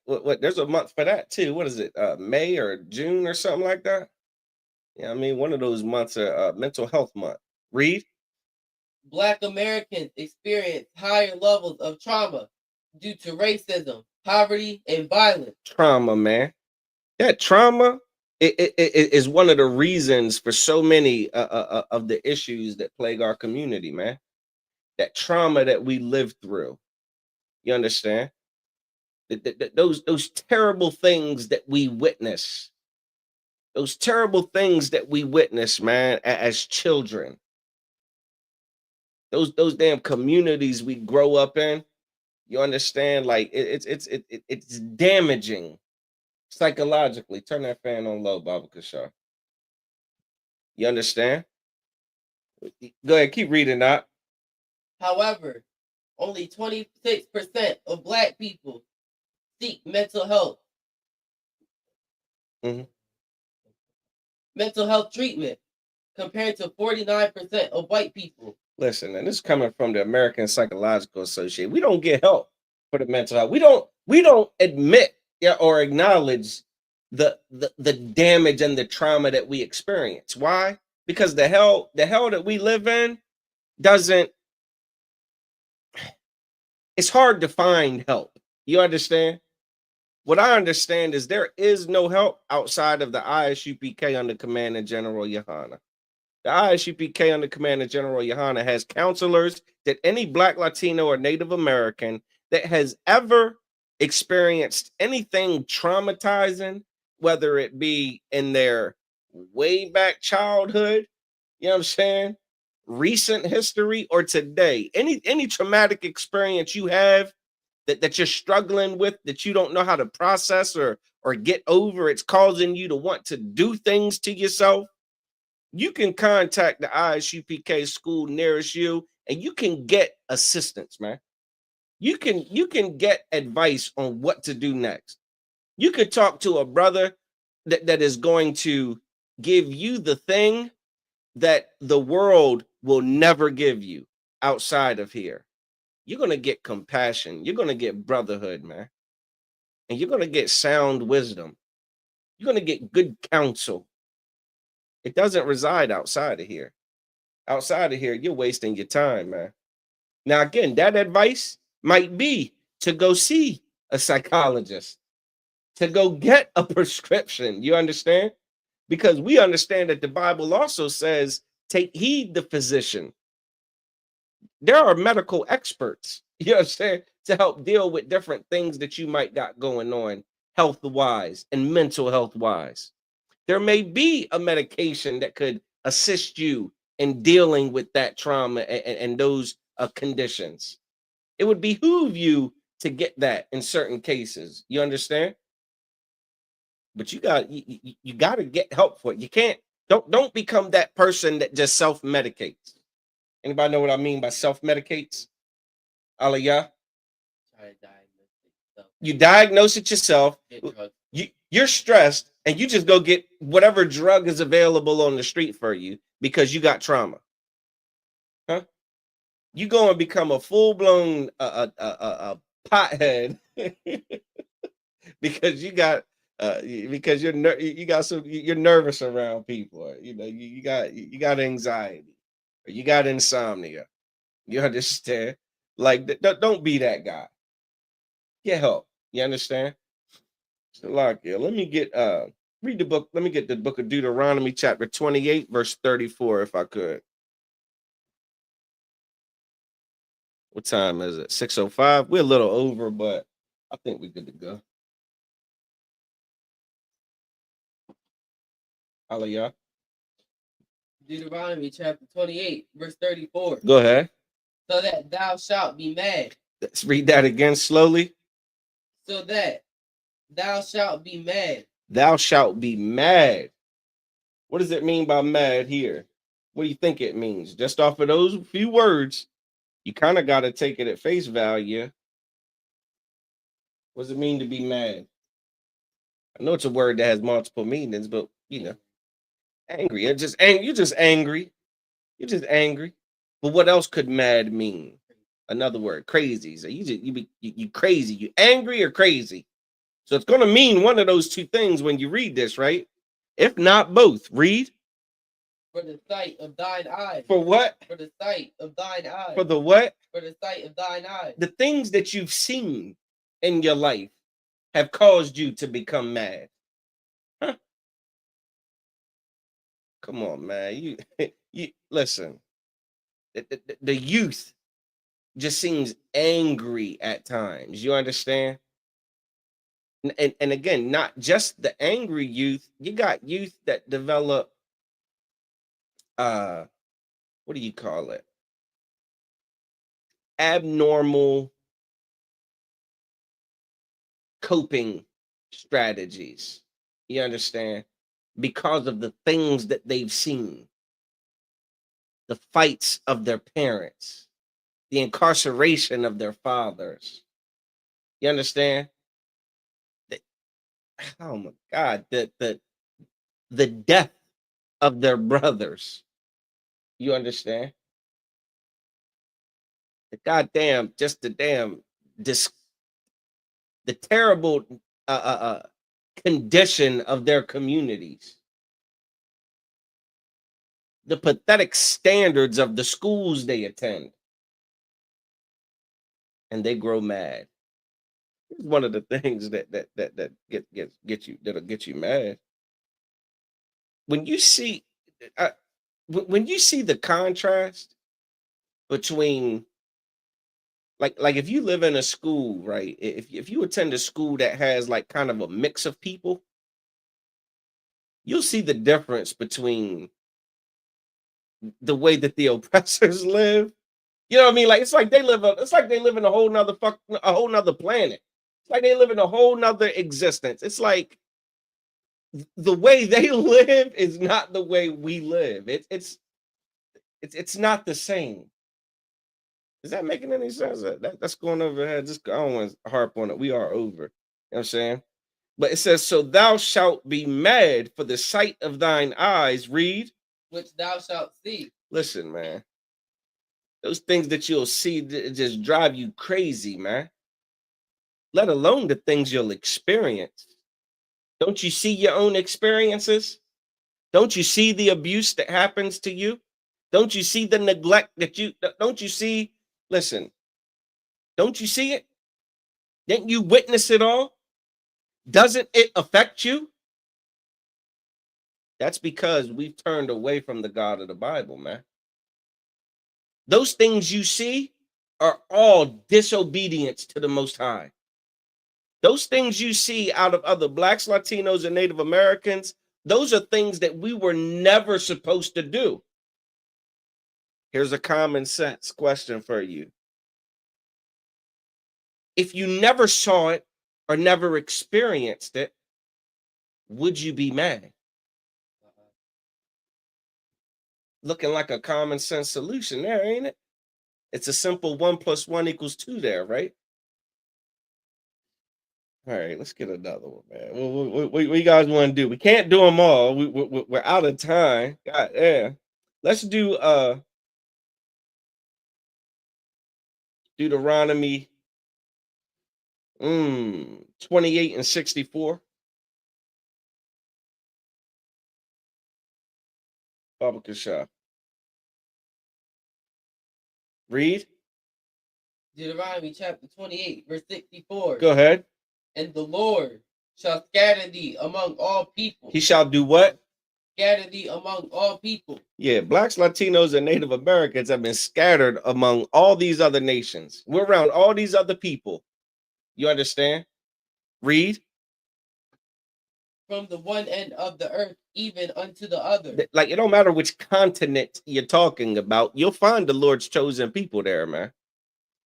A: What there's a month for that too. What is it? May or June or something like that? Yeah, I mean, one of those months are mental health month. Read.
E: Black Americans experience higher levels of trauma due to racism, poverty, and violence. Trauma,
A: man. That trauma it is one of the reasons for so many of the issues that plague our community, man. That trauma that we live through. You understand? Those terrible things that we witness. Those terrible things that we witness, man, as children. Those damn communities we grow up in. You understand? Like it's damaging psychologically. Turn that fan on low, Baba Kashar. You understand? Go ahead, keep reading that.
E: However, only 26% of Black people seek mental health. Mental health treatment compared to 49% of white people.
A: Listen, and this is coming from the American Psychological Association. We don't get help for the mental health. We don't admit or acknowledge the damage and the trauma that we experience. Why? Because the hell that we live in doesn't. It's hard to find help. You understand? What I understand is there is no help outside of the ISUPK under Command and General Yohana. The ISUPK under command of General Yohana has counselors that any Black, Latino, or Native American that has ever experienced anything traumatizing, whether it be in their way back childhood, you know what I'm saying, recent history, or today, any traumatic experience you have that you're struggling with, that you don't know how to process or get over, it's causing you to want to do things to yourself, you can contact the ISUPK school nearest you and you can get assistance, man. You can get advice on what to do next. You could talk to a brother that is going to give you the thing that the world will never give you outside of here. You're going to get compassion. You're going to get brotherhood, man. And you're going to get sound wisdom. You're going to get good counsel. It doesn't reside outside of here. Outside of here, you're wasting your time, man. Now, again, that advice might be to go see a psychologist, to go get a prescription. You understand? Because we understand that the Bible also says, take heed the physician. There are medical experts, you understand, to help deal with different things that you might got going on health-wise and mental health-wise. There may be a medication that could assist you in dealing with that trauma and those conditions. It would behoove you to get that in certain cases. You understand? But you got to get help for it. You can't don't become that person that just self-medicates. Anybody know what I mean by self-medicates? Aliyah? You diagnose it yourself. You're stressed and you just go get whatever drug is available on the street for you because you got trauma. Huh? You go and become a full-blown pothead because you got because you're nervous around people. You know, you got anxiety or you got insomnia. You understand? Like, don't be that guy. Get help. You understand? So, like, yeah, let me get read the book. Let me get the book of Deuteronomy, chapter 28, verse 34, if I could. What time is it? 6:05. We're a little over, but I think we're good to go. Aliyah.
E: Deuteronomy chapter 28, verse 34.
A: Go ahead.
E: So that thou shalt be mad.
A: Let's read that again slowly.
E: So that thou shalt be mad.
A: Thou shalt be mad. What does it mean by mad here? What do you think it means? Just off of those few words, you kind of got to take it at face value. What does it mean to be mad? I know it's a word that has multiple meanings, but you know, angry. You're just angry. You're just angry. But what else could mad mean? Another word, crazy. So you crazy. You angry or crazy? So it's going to mean one of those two things when you read this, right? If not both, read.
E: For the sight of thine eyes.
A: For what?
E: For the sight of thine eyes.
A: For the what?
E: For the sight of thine eyes.
A: The things that you've seen in your life have caused you to become mad. Huh? Come on, man. You listen. The youth just seems angry at times. You understand? And again, not just the angry youth. You got youth that develop what do you call it? Abnormal coping strategies. You understand? Because of the things that they've seen, the fights of their parents, the incarceration of their fathers. You understand? Oh my God, the death of their brothers. You understand? The terrible condition of their communities. The pathetic standards of the schools they attend. And they grow mad. It's one of the things that'll get you mad. When you see when you see the contrast between like if you live in a school, right? If you attend a school that has like kind of a mix of people, you'll see the difference between the way that the oppressors live. You know what I mean? Like it's like they live in a whole whole nother planet. It's like they live in a whole nother existence. It's like the way they live is not the way we live. It's not the same. Is that making any sense? That's going over here. Just I don't want to harp on it. We are over. You know what I'm saying? But it says, so thou shalt be mad for the sight of thine eyes. Read.
E: Which thou shalt see.
A: Listen, man. Those things that you'll see just drive you crazy, man. Let alone the things you'll experience. Don't you see your own experiences? Don't you see the abuse that happens to you? Don't you see the neglect don't you see? Listen, don't you see it? Didn't you witness it all? Doesn't it affect you? That's because we've turned away from the God of the Bible, man. Those things you see are all disobedience to the Most High. Those things you see out of other Blacks, Latinos, and Native Americans, those are things that we were never supposed to do. Here's a common sense question for you. If you never saw it or never experienced it, would you be mad? Looking like a common sense solution there, ain't it? It's a simple 1 + 1 = 2 there, right? All right, let's get another one, man. What you guys want to do? We can't do them all. We're out of time. God, yeah. Let's do Deuteronomy 28 and 64. Baba Kasha. Read.
E: Deuteronomy chapter 28, verse 64.
A: Go ahead.
E: And the Lord shall scatter thee among all people.
A: He shall do what?
E: Scatter thee among all people.
A: Yeah, Blacks, Latinos, and Native Americans have been scattered among all these other nations. We're around all these other people. You understand? Read.
E: From the one end of the earth even unto the other.
A: Like, it don't matter which continent you're talking about. You'll find the Lord's chosen people there, man.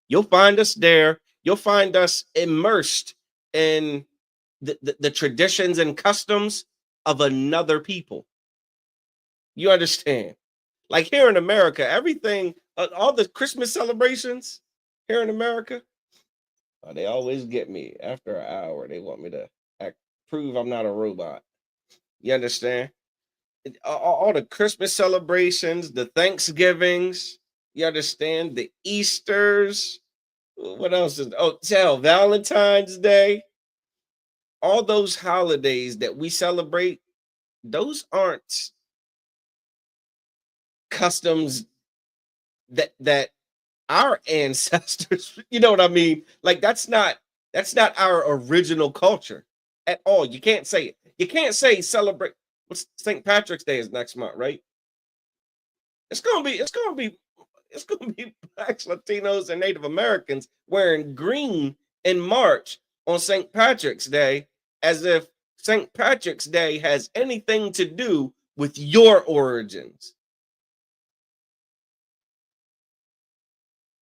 A: You'll find us there. You'll find us immersed in the traditions and customs of another people. You understand? Like here in America, everything, all the Christmas celebrations here in America, they always get me after an hour. They want me to prove I'm not a robot. You understand? All the Christmas celebrations, the Thanksgivings, you understand? The Easters. What else is, Valentine's Day. All those holidays that we celebrate, those aren't customs that our ancestors, you know what I mean? Like that's not our original culture at all. You can't say it. You can't say celebrate. What's St. Patrick's Day is next month, right? It's gonna be Blacks, Latinos, and Native Americans wearing green in March on St. Patrick's Day, as if St. Patrick's Day has anything to do with your origins.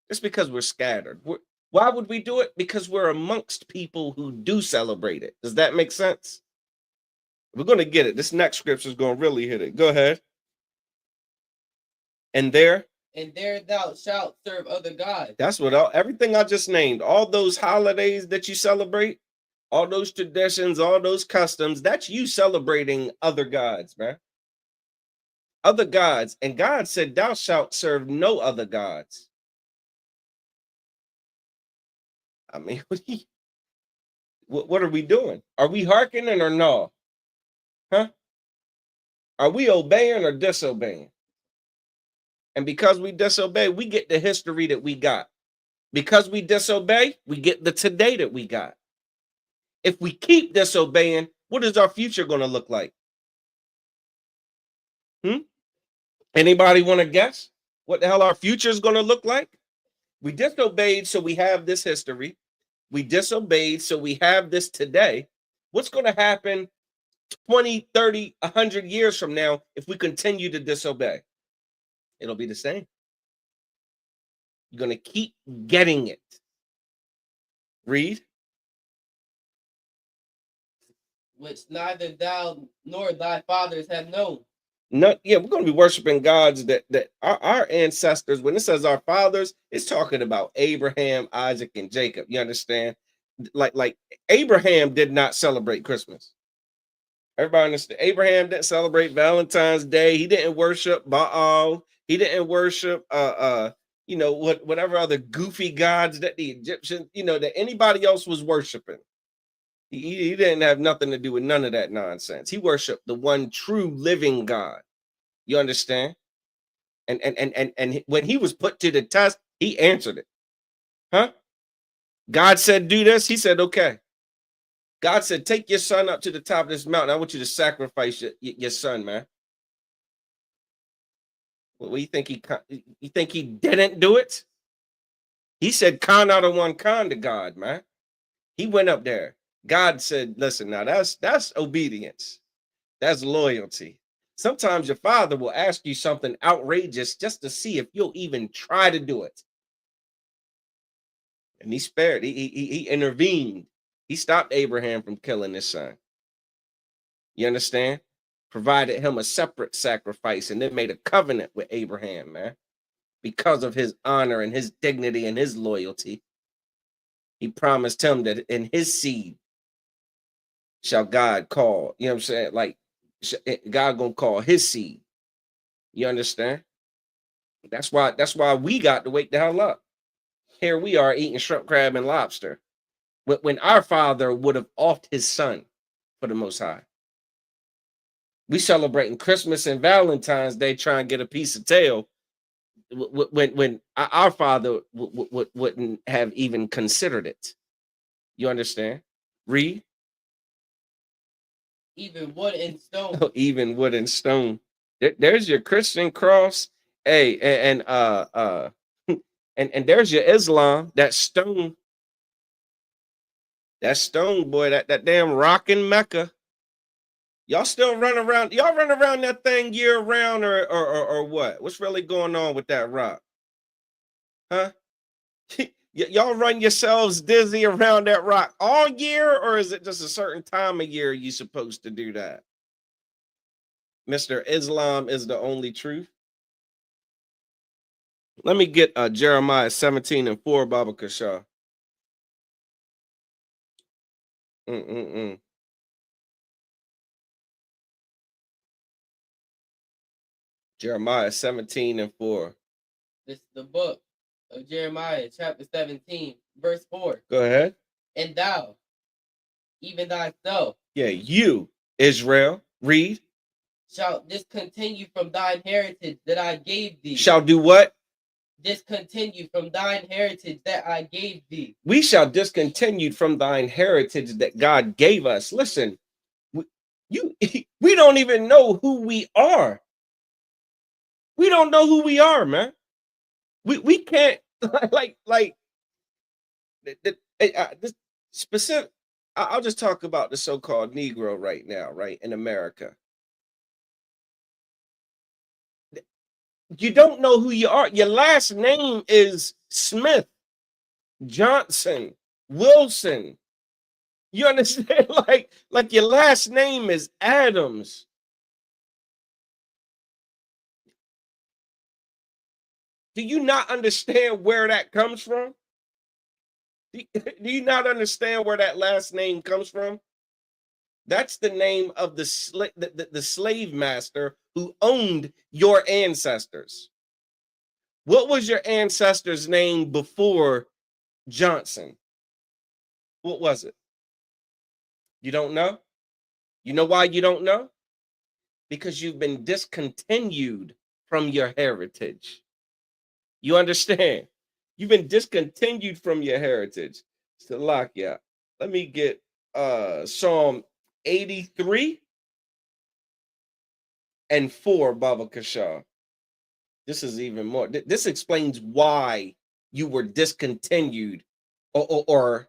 A: It's because we're scattered. Why would we do it? Because we're amongst people who do celebrate it. Does that make sense? We're going to get it. This next scripture is going to really hit it. Go ahead. And there
E: thou shalt serve other gods.
A: That's what everything I just named, all those holidays that you celebrate, all those traditions, all those customs, that's you celebrating other gods, man. Other gods. And God said, thou shalt serve no other gods. I mean, what are we doing? Are we hearkening or no? Huh? Are we obeying or disobeying? And because we disobey, we get the history that we got. Because we disobey, we get the today that we got. If we keep disobeying, what is our future going to look like? Anybody want to guess what the hell our future is going to look like? We disobeyed, so we have this history. We disobeyed, so we have this today. What's going to happen 20, 30, 100 years from now if we continue to disobey? It'll be the same. You're going to keep getting it. Read.
E: Which neither thou nor thy fathers have known.
A: We're going to be worshiping gods that our ancestors, when it says our fathers, it's talking about Abraham, Isaac, and Jacob. You understand? Like Abraham did not celebrate Christmas. Everybody understand? Abraham didn't celebrate Valentine's Day. He didn't worship Baal. He didn't worship whatever other goofy gods that the Egyptians, that anybody else was worshiping. He didn't have nothing to do with none of that nonsense. He worshiped the one true living God. You understand? And when he was put to the test, he answered it. Huh? God said, do this. He said, okay. God said, take your son up to the top of this mountain. I want you to sacrifice your son, man. Well, you think he didn't do it? He said, con out of one con to God, man. He went up there. God said, listen, now that's obedience. That's loyalty. Sometimes your father will ask you something outrageous just to see if you'll even try to do it. And he spared. He intervened. He stopped Abraham from killing his son. You understand? Provided him a separate sacrifice and then made a covenant with Abraham, man. Because of his honor and his dignity and his loyalty. He promised him that in his seed shall God call, you know what I'm saying? Like God gonna call his seed. You understand? That's why we got to wake the hell up. Here we are eating shrimp, crab, and lobster. When our father would have offed his son for the Most High. We celebrating Christmas and Valentine's Day trying to get a piece of tail when our father wouldn't have even considered it. You understand? Read.
E: Even wood and stone.
A: Oh, even wood and stone. There's your Christian cross. Hey, and there's your Islam. That stone. That stone, boy. That damn rock in Mecca. Y'all still run around? Y'all run around that thing year round, or what? What's really going on with that rock? Huh? Y'all run yourselves dizzy around that rock all year, or is it just a certain time of year you supposed to do that? Mr. Islam is the only truth. Let me get Jeremiah 17:4, Baba Kasha. Jeremiah 17:4.
E: This is the book of Jeremiah, chapter 17, verse 4.
A: Go ahead.
E: And thou, even thyself.
A: Yeah, you, Israel, read.
E: Shall discontinue from thine heritage that I gave thee.
A: Shall do what?
E: Discontinue from thine heritage that I gave thee.
A: We shall discontinue from thine heritage that God gave us. Listen, we don't even know who we are. We don't know who we are, man. We can't like this specific. I'll just talk about the so-called Negro right now, right, in America. You don't know who you are. Your last name is Smith, Johnson, Wilson. You understand? Like your last name is Adams. Do you not understand where that comes from? Do you not understand where that last name comes from? That's the name of the slave master who owned your ancestors. What was your ancestor's name before Johnson? What was it? You don't know? You know why you don't know? Because you've been discontinued from your heritage. You understand? You've been discontinued from your heritage. Salakia. Let me get Psalm 83 and 4, Baba Kasha. This is even more. This explains why you were discontinued, or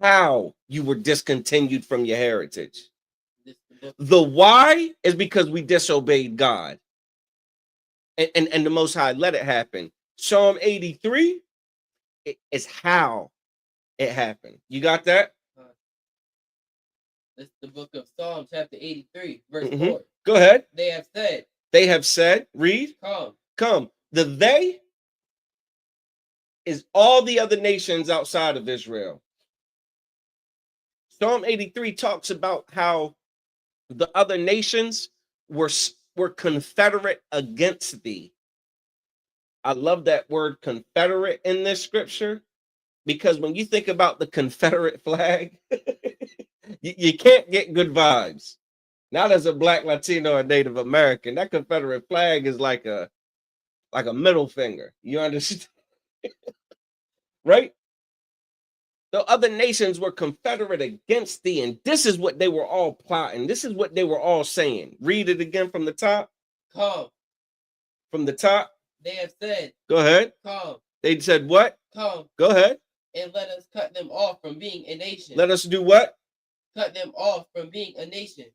A: how you were discontinued from your heritage. The why is because we disobeyed God. And the Most High let it happen. Psalm 83 is how it happened. You got that?
E: It's the book of Psalm, chapter 83, verse 4.
A: Go ahead.
E: They have said.
A: They have said, read.
E: Come.
A: Come. The they is all the other nations outside of Israel. Psalm 83 talks about how the other nations were confederate against thee. I love that word confederate in this scripture, because when you think about the Confederate flag, you can't get good vibes. Not as a Black, Latino, or Native American. That Confederate flag is like a middle finger. You understand? Right? The other nations were confederate against thee, and this is what they were all plotting. This is what they were all saying. Read it again from the top.
E: Come.
A: From the top.
E: They have said.
A: Go ahead.
E: Come.
A: They said what?
E: Come.
A: Go ahead.
E: And let us cut them off from being a nation.
A: Let us do what?
E: Cut them off from being a nation.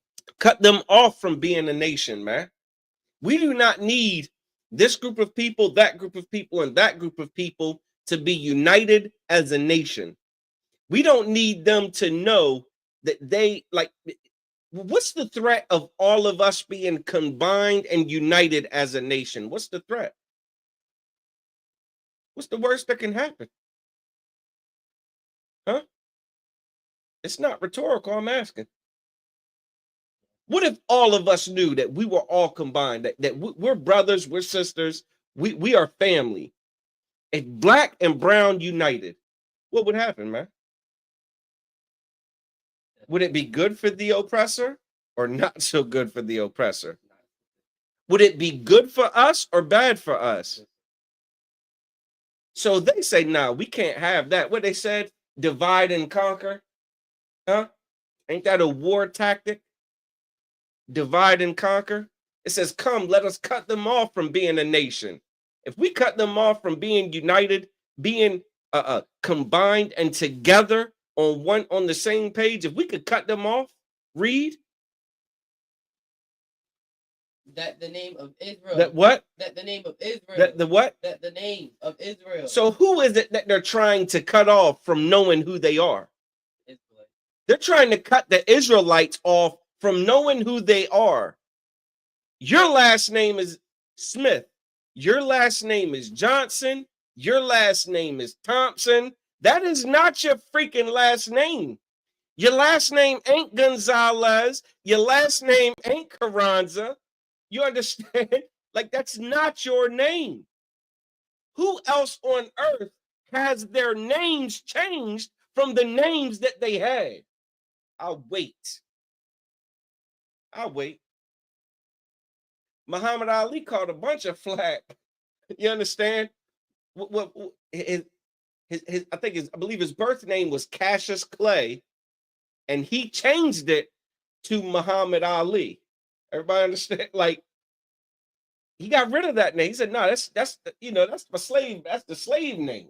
A: Cut them off from being a nation, man. We do not need this group of people, that group of people, and that group of people to be united as a nation. We don't need them to know that they, like, what's the threat of all of us being combined and united as a nation? What's the threat? What's the worst that can happen? Huh? It's not rhetorical, I'm asking. What if all of us knew that we were all combined, that we're brothers, we're sisters, we are family? If Black and brown united, what would happen, man? Would it be good for the oppressor or not so good for the oppressor? Would it be good for us or bad for us? So they say, no, we can't have that. What they said, divide and conquer. Huh? Ain't that a war tactic? Divide and conquer. It says, come, let us cut them off from being a nation. If we cut them off from being united, being combined and together on the same page, if we could cut them off, read.
E: That the name of Israel.
A: That what?
E: That the name of Israel.
A: That the what?
E: That the name of Israel.
A: So who is it that they're trying to cut off from knowing who they are?
E: Israel.
A: They're trying to cut the Israelites off from knowing who they are. Your last name is Smith. Your last name is Johnson. Your last name is Thompson. That is not your freaking last name. Your last name ain't Gonzalez. Your last name ain't Carranza. You understand? Like, that's not your name. Who else on earth has their names changed from the names that they had? I'll wait. I'll wait. Muhammad Ali caught a bunch of flack. You understand? What I believe his birth name was Cassius Clay, and he changed it to Muhammad Ali. Everybody understand? Like, he got rid of that name. He said, "No, that's my slave. That's the slave name."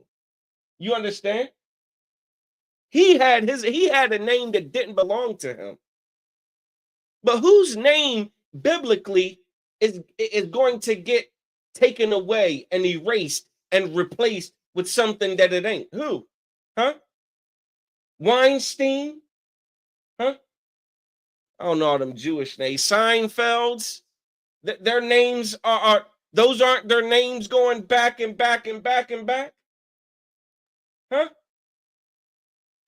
A: You understand? He had a name that didn't belong to him. But whose name biblically is going to get taken away and erased and replaced with something that it ain't? Who? Huh? Weinstein? Huh? I don't know all them Jewish names. Seinfelds? Their names those aren't their names going back and back and back and back? Huh?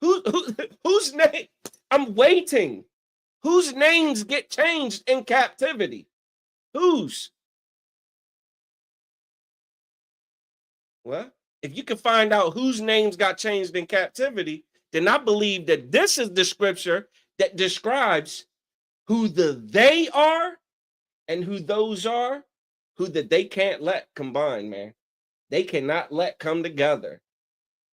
A: Whose name? I'm waiting. Whose names get changed in captivity? Whose? Well, if you can find out whose names got changed in captivity, then I believe that this is the scripture that describes who the they are and who those are, who that they can't let combine, man. They cannot let come together.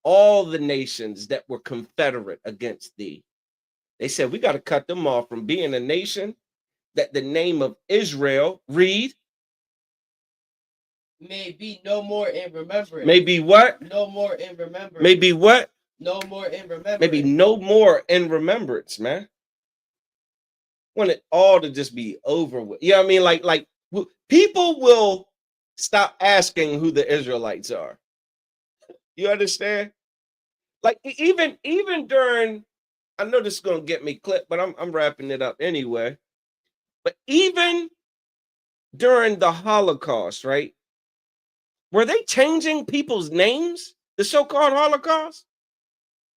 A: All the nations that were confederate against thee. They said, we got to cut them off from being a nation that the name of Israel, read.
E: may be no more in remembrance.
A: Maybe what?
E: No more in remembrance.
A: Maybe what?
E: No more in remembrance.
A: Maybe no more in remembrance, man. Want it all to just be over with. You know what I mean? Like people will stop asking who the Israelites are. You understand? Like even during, I know this is gonna get me clipped, but I'm wrapping it up anyway. But even during the Holocaust, right? Were they changing people's names? The so-called Holocaust?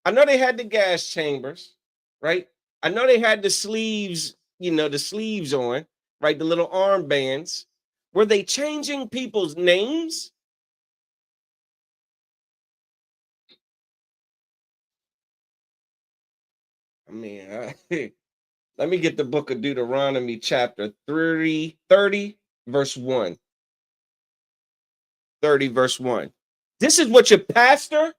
A: I know they had the gas chambers, right? I know they had the sleeves, the sleeves on, right? The little armbands. Were they changing people's names? I mean, let me get the book of Deuteronomy, chapter 30, verse 1. 30, verse 1. This is what your pastor,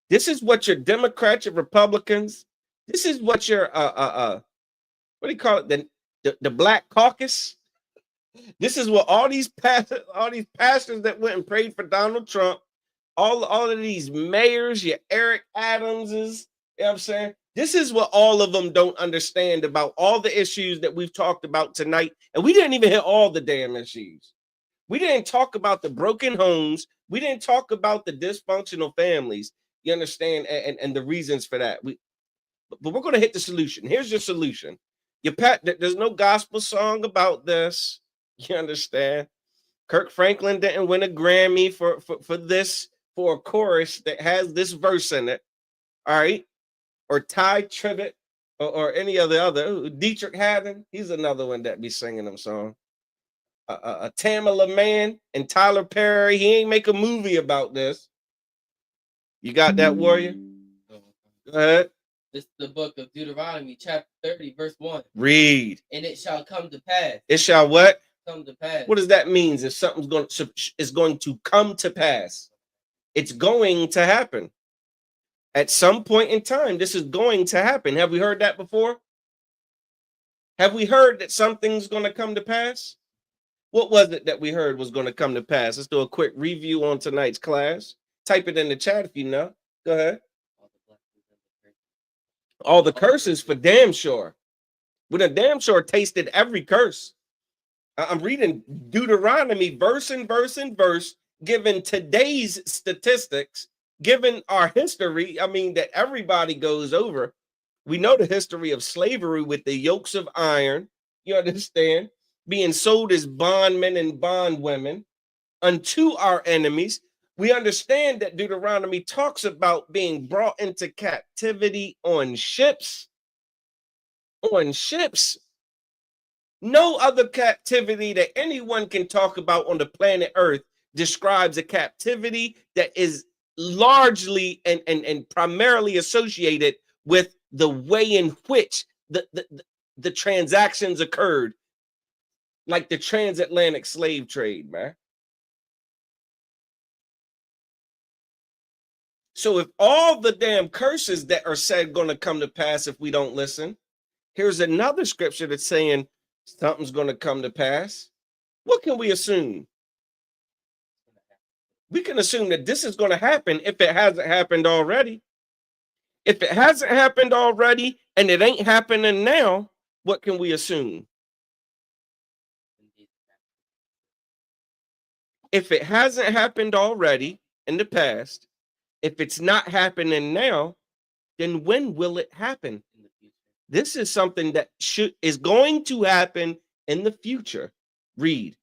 A: this is what your Democrats, your Republicans, this is what your what do you call it? The Black Caucus. This is what all these pastors that went and prayed for Donald Trump, all of these mayors, your Eric Adamses, you know what I'm saying? This is what all of them don't understand about all the issues that we've talked about tonight. And we didn't even hit all the damn issues. We didn't talk about the broken homes. We didn't talk about the dysfunctional families. You understand? And the reasons for that. But we're going to hit the solution. Here's your solution. There's no gospel song about this. You understand? Kirk Franklin didn't win a Grammy for a chorus that has this verse in it. All right. Or Ty Tribbett or any other. Dietrich Haddon, he's another one that be singing them songs. Tamala Mann and Tyler Perry, he ain't make a movie about this. You got that, Warrior? Go ahead.
E: This is the book of Deuteronomy, chapter 30, verse 1.
A: Read.
E: And it shall come to pass.
A: It shall what?
E: Come to pass.
A: What does that mean? If something's going to come to pass, it's going to happen. At some point in time, this is going to happen. Have we heard that before? Have we heard that something's going to come to pass? What was it that we heard was going to come to pass? Let's do a quick review on tonight's class. Type it in the chat if you know. Go ahead. All the curses for damn sure. We done damn sure tasted every curse. I'm reading Deuteronomy verse and verse, given today's statistics, given our history, I mean, that everybody goes over. We know the history of slavery with the yokes of iron, you understand, being sold as bondmen and bondwomen unto our enemies. We understand that Deuteronomy talks about being brought into captivity on ships. On ships. No other captivity that anyone can talk about on the planet Earth describes a captivity that is largely and primarily associated with the way in which the transactions occurred, like the transatlantic slave trade, man. So if all the damn curses that are said going to come to pass if we don't listen, here's another scripture that's saying something's going to come to pass. What can we assume? We can assume that this is going to happen if it hasn't happened already. If it hasn't happened already and it ain't happening now, what can we assume? If it hasn't happened already in the past, if it's not happening now, then when will it happen? This is something that is going to happen in the future. Read.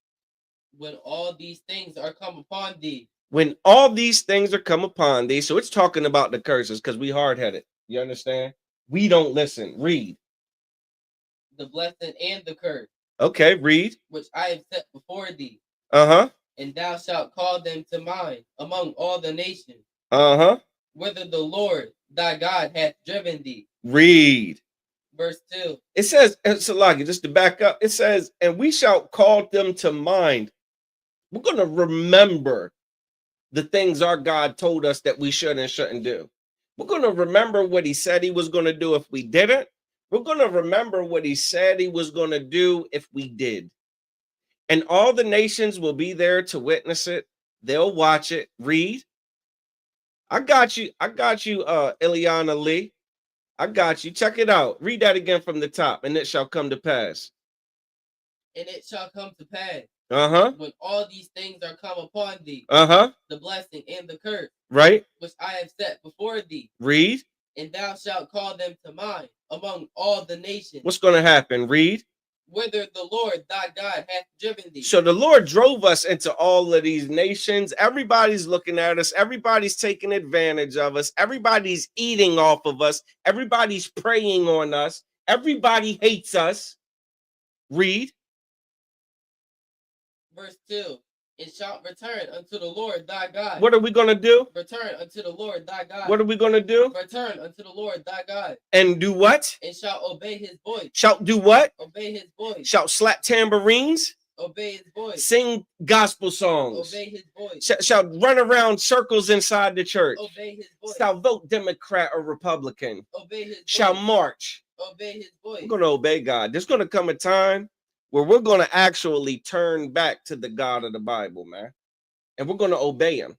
E: When all these things are come upon thee.
A: When all these things are come upon thee. So it's talking about the curses because we hard-headed. You understand? We don't listen. Read.
E: The blessing and the curse.
A: Okay, read.
E: Which I have set before thee.
A: Uh-huh.
E: And thou shalt call them to mind among all the nations.
A: Uh-huh.
E: Whither the Lord thy God hath driven thee.
A: Read.
E: Verse 2.
A: It says, Salaki, just to back up, it says, and we shall call them to mind. We're going to remember the things our God told us that we should and shouldn't do. We're going to remember what he said he was going to do if we didn't. We're going to remember what he said he was going to do if we did. And all the nations will be there to witness it. They'll watch it. Read. I got you, Ileana Lee. I got you. Check it out. Read that again from the top. And it shall come to pass.
E: And it shall come to pass.
A: Uh-huh.
E: When all these things are come upon thee.
A: Uh-huh.
E: The blessing and the curse.
A: Right.
E: Which I have set before thee.
A: Read.
E: And thou shalt call them to mind among all the nations.
A: What's going to happen? Read.
E: Whither the Lord thy God hath driven thee.
A: So the Lord drove us into all of these nations. Everybody's looking at us. Everybody's taking advantage of us. Everybody's eating off of us. Everybody's preying on us. Everybody hates us. Read.
E: Verse 2. And shalt return unto the Lord thy God.
A: What are we going to do?
E: Return unto the Lord thy God.
A: What are we going to do?
E: Return unto the Lord thy God.
A: And do what?
E: And shalt obey his voice.
A: Shalt do what?
E: Obey his voice.
A: Shalt slap tambourines.
E: Obey his voice.
A: Sing gospel songs.
E: Obey his voice.
A: Shall run around circles inside the church.
E: Obey his voice.
A: Shall vote Democrat or Republican.
E: Obey his voice.
A: Shall march.
E: Obey his voice.
A: We're going to obey God. There's going to come a time where we're going to actually turn back to the God of the Bible, man. And we're going to obey him.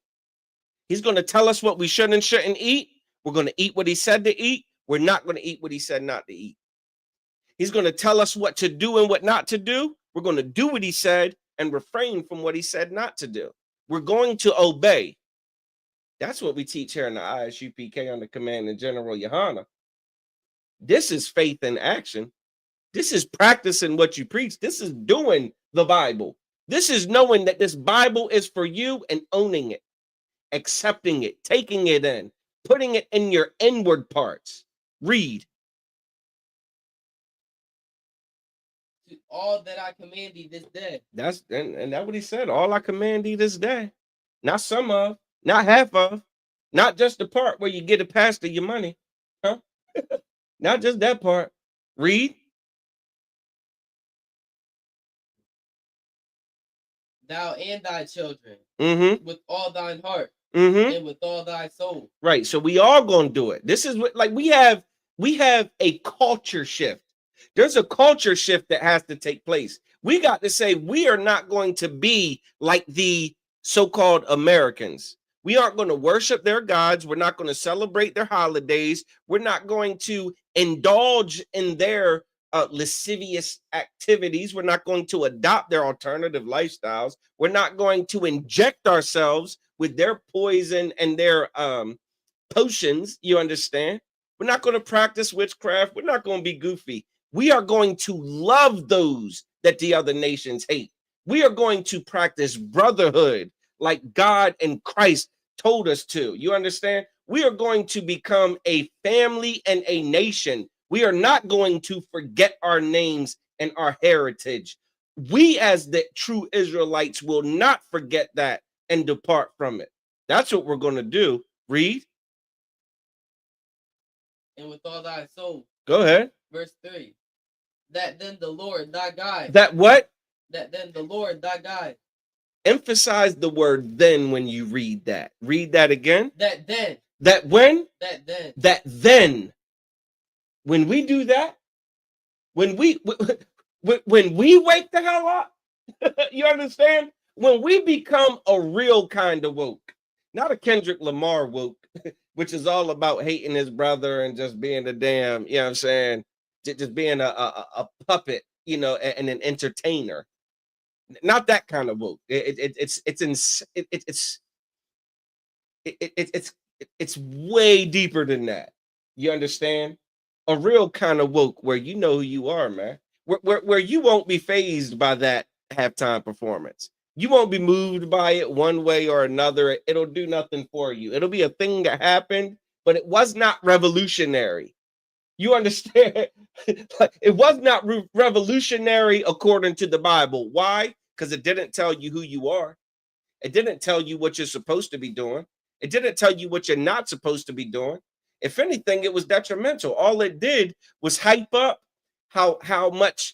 A: He's going to tell us what we should and shouldn't eat. We're going to eat what he said to eat. We're not going to eat what he said not to eat. He's going to tell us what to do and what not to do. We're going to do what he said and refrain from what he said not to do. We're going to obey. That's what we teach here in the ISUPK under Command and General Yohana. This is faith in action. This is practicing what you preach. This is doing the Bible. This is knowing that this Bible is for you and owning it, accepting it, taking it in, putting it in your inward parts. Read.
E: To all that I command thee this day.
A: That's and that's what he said. All I command thee this day. Not some of, not half of, not just the part where you get a pastor your money. Huh? Not just that part. Read.
E: Thou and thy children, with all thine heart, and with all thy soul.
A: Right. So we all gonna do it. This is what, like, we have a culture shift. There's a culture shift that has to take place. We got to say we are not going to be like the so-called Americans. We aren't going to worship their gods. We're not going to celebrate their holidays. We're not going to indulge in their lascivious activities. We're not going to adopt their alternative lifestyles. We're not going to inject ourselves with their poison and their potions. You understand? We're not going to practice witchcraft. We're not going to be goofy. We are going to love those that the other nations hate. We are going to practice brotherhood like God and Christ told us to. You understand? We are going to become a family and a nation. We are not going to forget our names and our heritage. We, as the true Israelites, will not forget that and depart from it. That's what we're going to do. Read.
E: And with all thy soul.
A: Go ahead.
E: Verse 3. That then the Lord thy God.
A: That what?
E: That then the Lord thy God.
A: Emphasize the word then when you read that. Read that again.
E: That then.
A: That when?
E: That then.
A: That then. When we do that, when we wake the hell up, you understand? When we become a real kind of woke, not a Kendrick Lamar woke, which is all about hating his brother and just being a damn, you know what I'm saying? Just being a puppet, you know, and an entertainer. Not that kind of woke. It's way deeper than that. You understand? A real kind of woke where you know who you are, man. Where you won't be fazed by that halftime performance. You won't be moved by it one way or another. It'll do nothing for you. It'll be a thing that happened, but it was not revolutionary. You understand? It was not revolutionary according to the Bible. Why? Because it didn't tell you who you are. It didn't tell you what you're supposed to be doing. It didn't tell you what you're not supposed to be doing. If anything, it was detrimental. All it did was hype up how much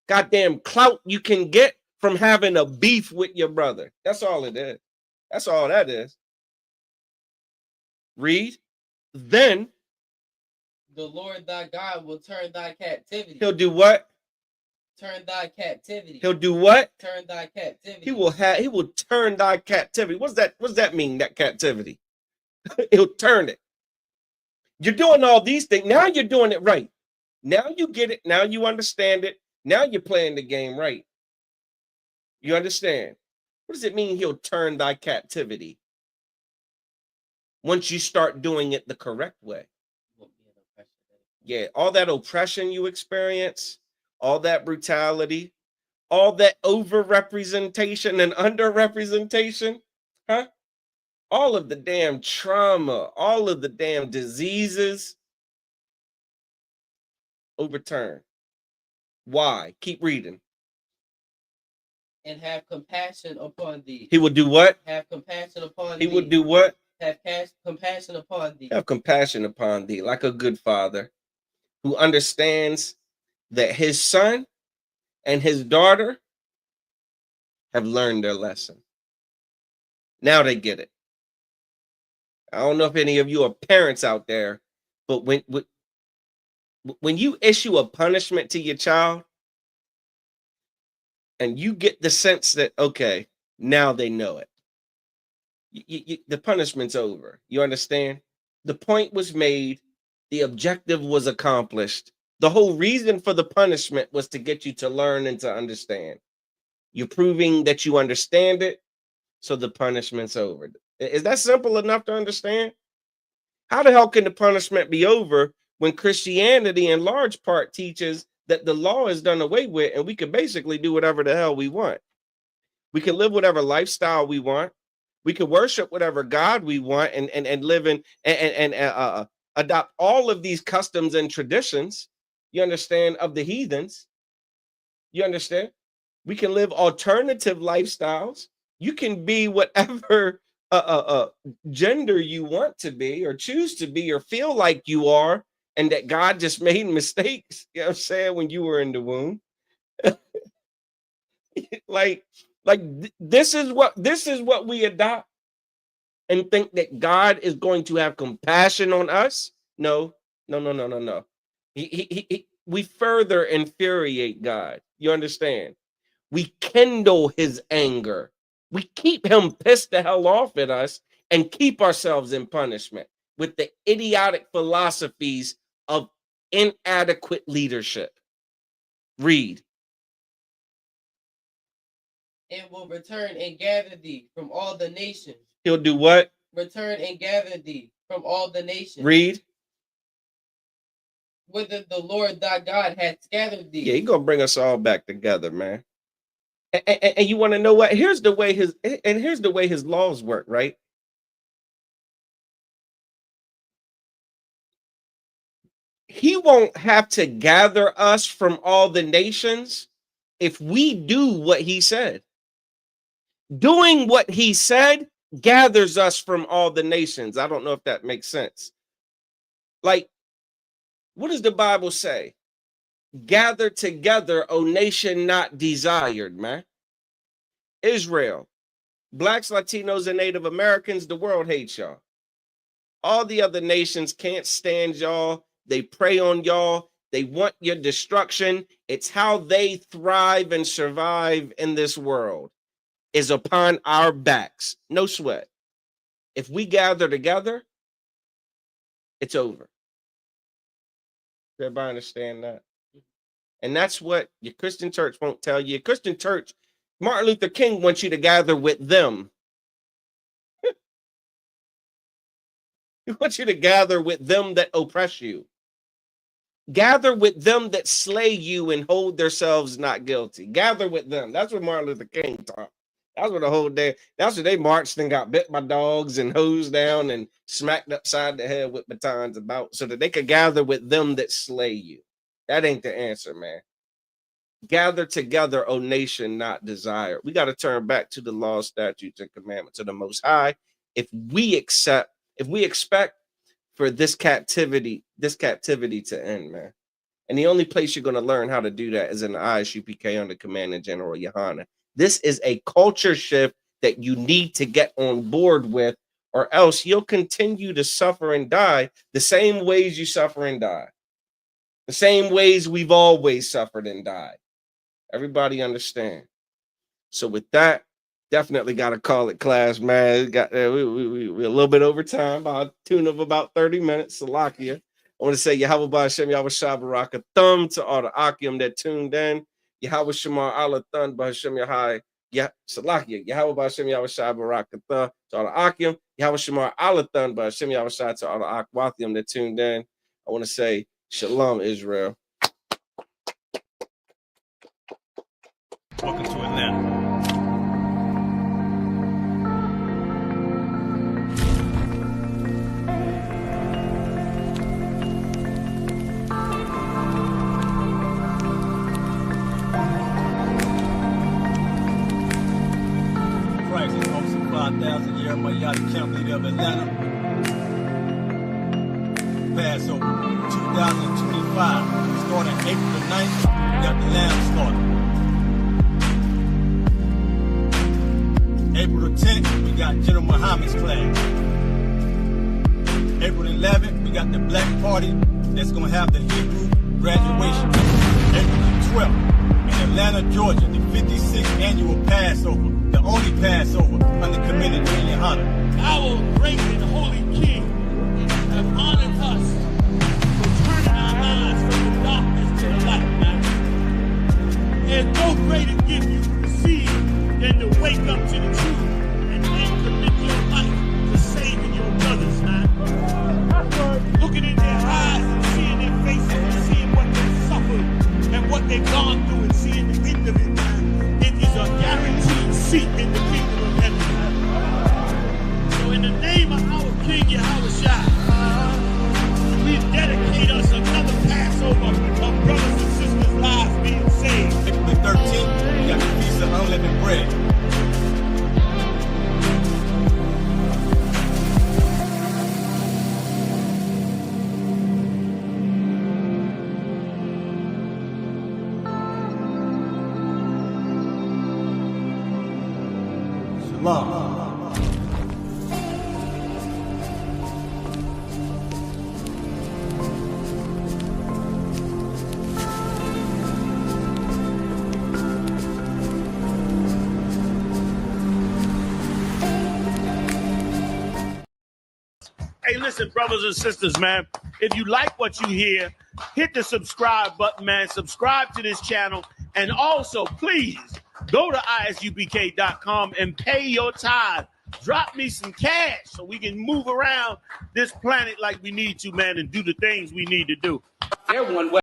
A: goddamn clout you can get from having a beef with your brother. That's all it is. That's all that is. Read. Then
E: the Lord thy God will turn thy captivity.
A: He'll do what?
E: Turn thy captivity.
A: He'll do what?
E: Turn thy captivity.
A: He will turn thy captivity. What's that mean, that captivity? He'll turn it. You're doing all these things. Now you're doing it right. Now you get it. Now you understand it. Now you're playing the game right. You understand? What does it mean he'll turn thy captivity? Once you start doing it the correct way. Yeah, all that oppression you experience, all that brutality, all that over-representation and under-representation, huh? All of the damn trauma, all of the damn diseases, overturn. Why? Keep reading.
E: And have compassion upon thee.
A: He will do what?
E: Have compassion upon thee.
A: He will do what?
E: Have compassion upon thee.
A: Have compassion upon thee, like a good father who understands that his son and his daughter have learned their lesson. Now they get it. I don't know if any of you are parents out there, but when you issue a punishment to your child and you get the sense that, okay, now they know it. The punishment's over. You understand? The point was made. The objective was accomplished. The whole reason for the punishment was to get you to learn and to understand. You're proving that you understand it, so the punishment's over. Is that simple enough to understand? How the hell can the punishment be over when Christianity in large part teaches that the law is done away with and we can basically do whatever the hell we want? We can live whatever lifestyle we want. We can worship whatever God we want and live in and adopt all of these customs and traditions, you understand, of the heathens. You understand? We can live alternative lifestyles. You can be whatever gender you want to be or choose to be or feel like you are, and that God just made mistakes, you know what I'm saying, when you were in the womb. This is what we adopt and think that God is going to have compassion on us. No. We further infuriate God. You understand? We kindle his anger. We keep him pissed the hell off at us and keep ourselves in punishment with the idiotic philosophies of inadequate leadership. Read.
E: And will return and gather thee from all the nations.
A: He'll do what?
E: Return and gather thee from all the nations.
A: Read.
E: Whither the Lord thy God hath scattered thee.
A: Yeah, he's gonna bring us all back together, man. And you want to know what? Here's the way his laws work, right? He won't have to gather us from all the nations if we do what he said. Doing what he said gathers us from all the nations. I don't know if that makes sense. Like, what does the Bible say? Gather together, O nation not desired, man. Israel, blacks, Latinos, and Native Americans, the world hates y'all. All the other nations can't stand y'all. They prey on y'all. They want your destruction. It's how they thrive and survive in this world, is upon our backs. No sweat. If we gather together, it's over. Everybody understand that? And that's what your Christian church won't tell you. Your Christian church, Martin Luther King wants you to gather with them. He wants you to gather with them that oppress you. Gather with them that slay you and hold themselves not guilty. Gather with them. That's what Martin Luther King taught. That's what the whole day, that's what they marched and got bit by dogs and hosed down and smacked upside the head with batons about, so that they could gather with them that slay you. That ain't the answer, man. Gather together, O nation not desired. We got to turn back to the law, statutes, and commandments of the Most High if we expect for this captivity to end, man. And the only place you're going to learn how to do that is in the ISUPK under Commander General Yohana. This is a culture shift that you need to get on board with, or else you'll continue to suffer and die the same ways you suffer and die. The same ways we've always suffered and died. Everybody understand. So with that, definitely got to call it class, man. We're a little bit over time, about a tune of about 30 minutes. Salakia. I want to say Yahweh Hashem Yahweh Shabaraka thumb to all the Akim that tuned in. Yahweh Shemar Allah Thun Bahashem Yahai. Salakia. Yahweh Hashem Yahweh Shabaraka thumb to all the Akim. Yahweh Shemar Allah Thun Bahashem Yahweh Shah to all the Akwathim that tuned in. I want to say Shalom, Israel.
B: Welcome to Atlanta. Christ is home to 5,000 year Mayati camp leader of Atlanta. Passover 2025. Starting April the 9th, we got the lamb started. April the 10th, we got General Muhammad's class. April 11th, we got the Black Party that's going to have the Hebrew graduation. April the 12th, in Atlanta, Georgia, the 56th annual Passover, the only Passover under Committee Junior Hunter.
C: Our great and holy King have honored us for turning our lives from the darkness to the light, man. There's no greater gift you can receive than to wake up to the truth and then commit your life to saving your brothers, man. Looking in their eyes and seeing their faces and seeing what they've suffered and what they've gone through and seeing the end of it, man. It is a guaranteed seat in the kingdom of heaven. So in the name of our King Yahweh Shai, we dedicate us another Passover of brothers and sisters' lives being saved.
B: April the 13th, we got the Feast of Unleavened Bread. Shalom.
C: Hey, listen, brothers and sisters, man, if you like what you hear, hit the subscribe button, man. Subscribe to this channel. And also, please, go to ISUPK.com and pay your tithe. Drop me some cash so we can move around this planet like we need to, man, and do the things we need to do.
D: They're one way.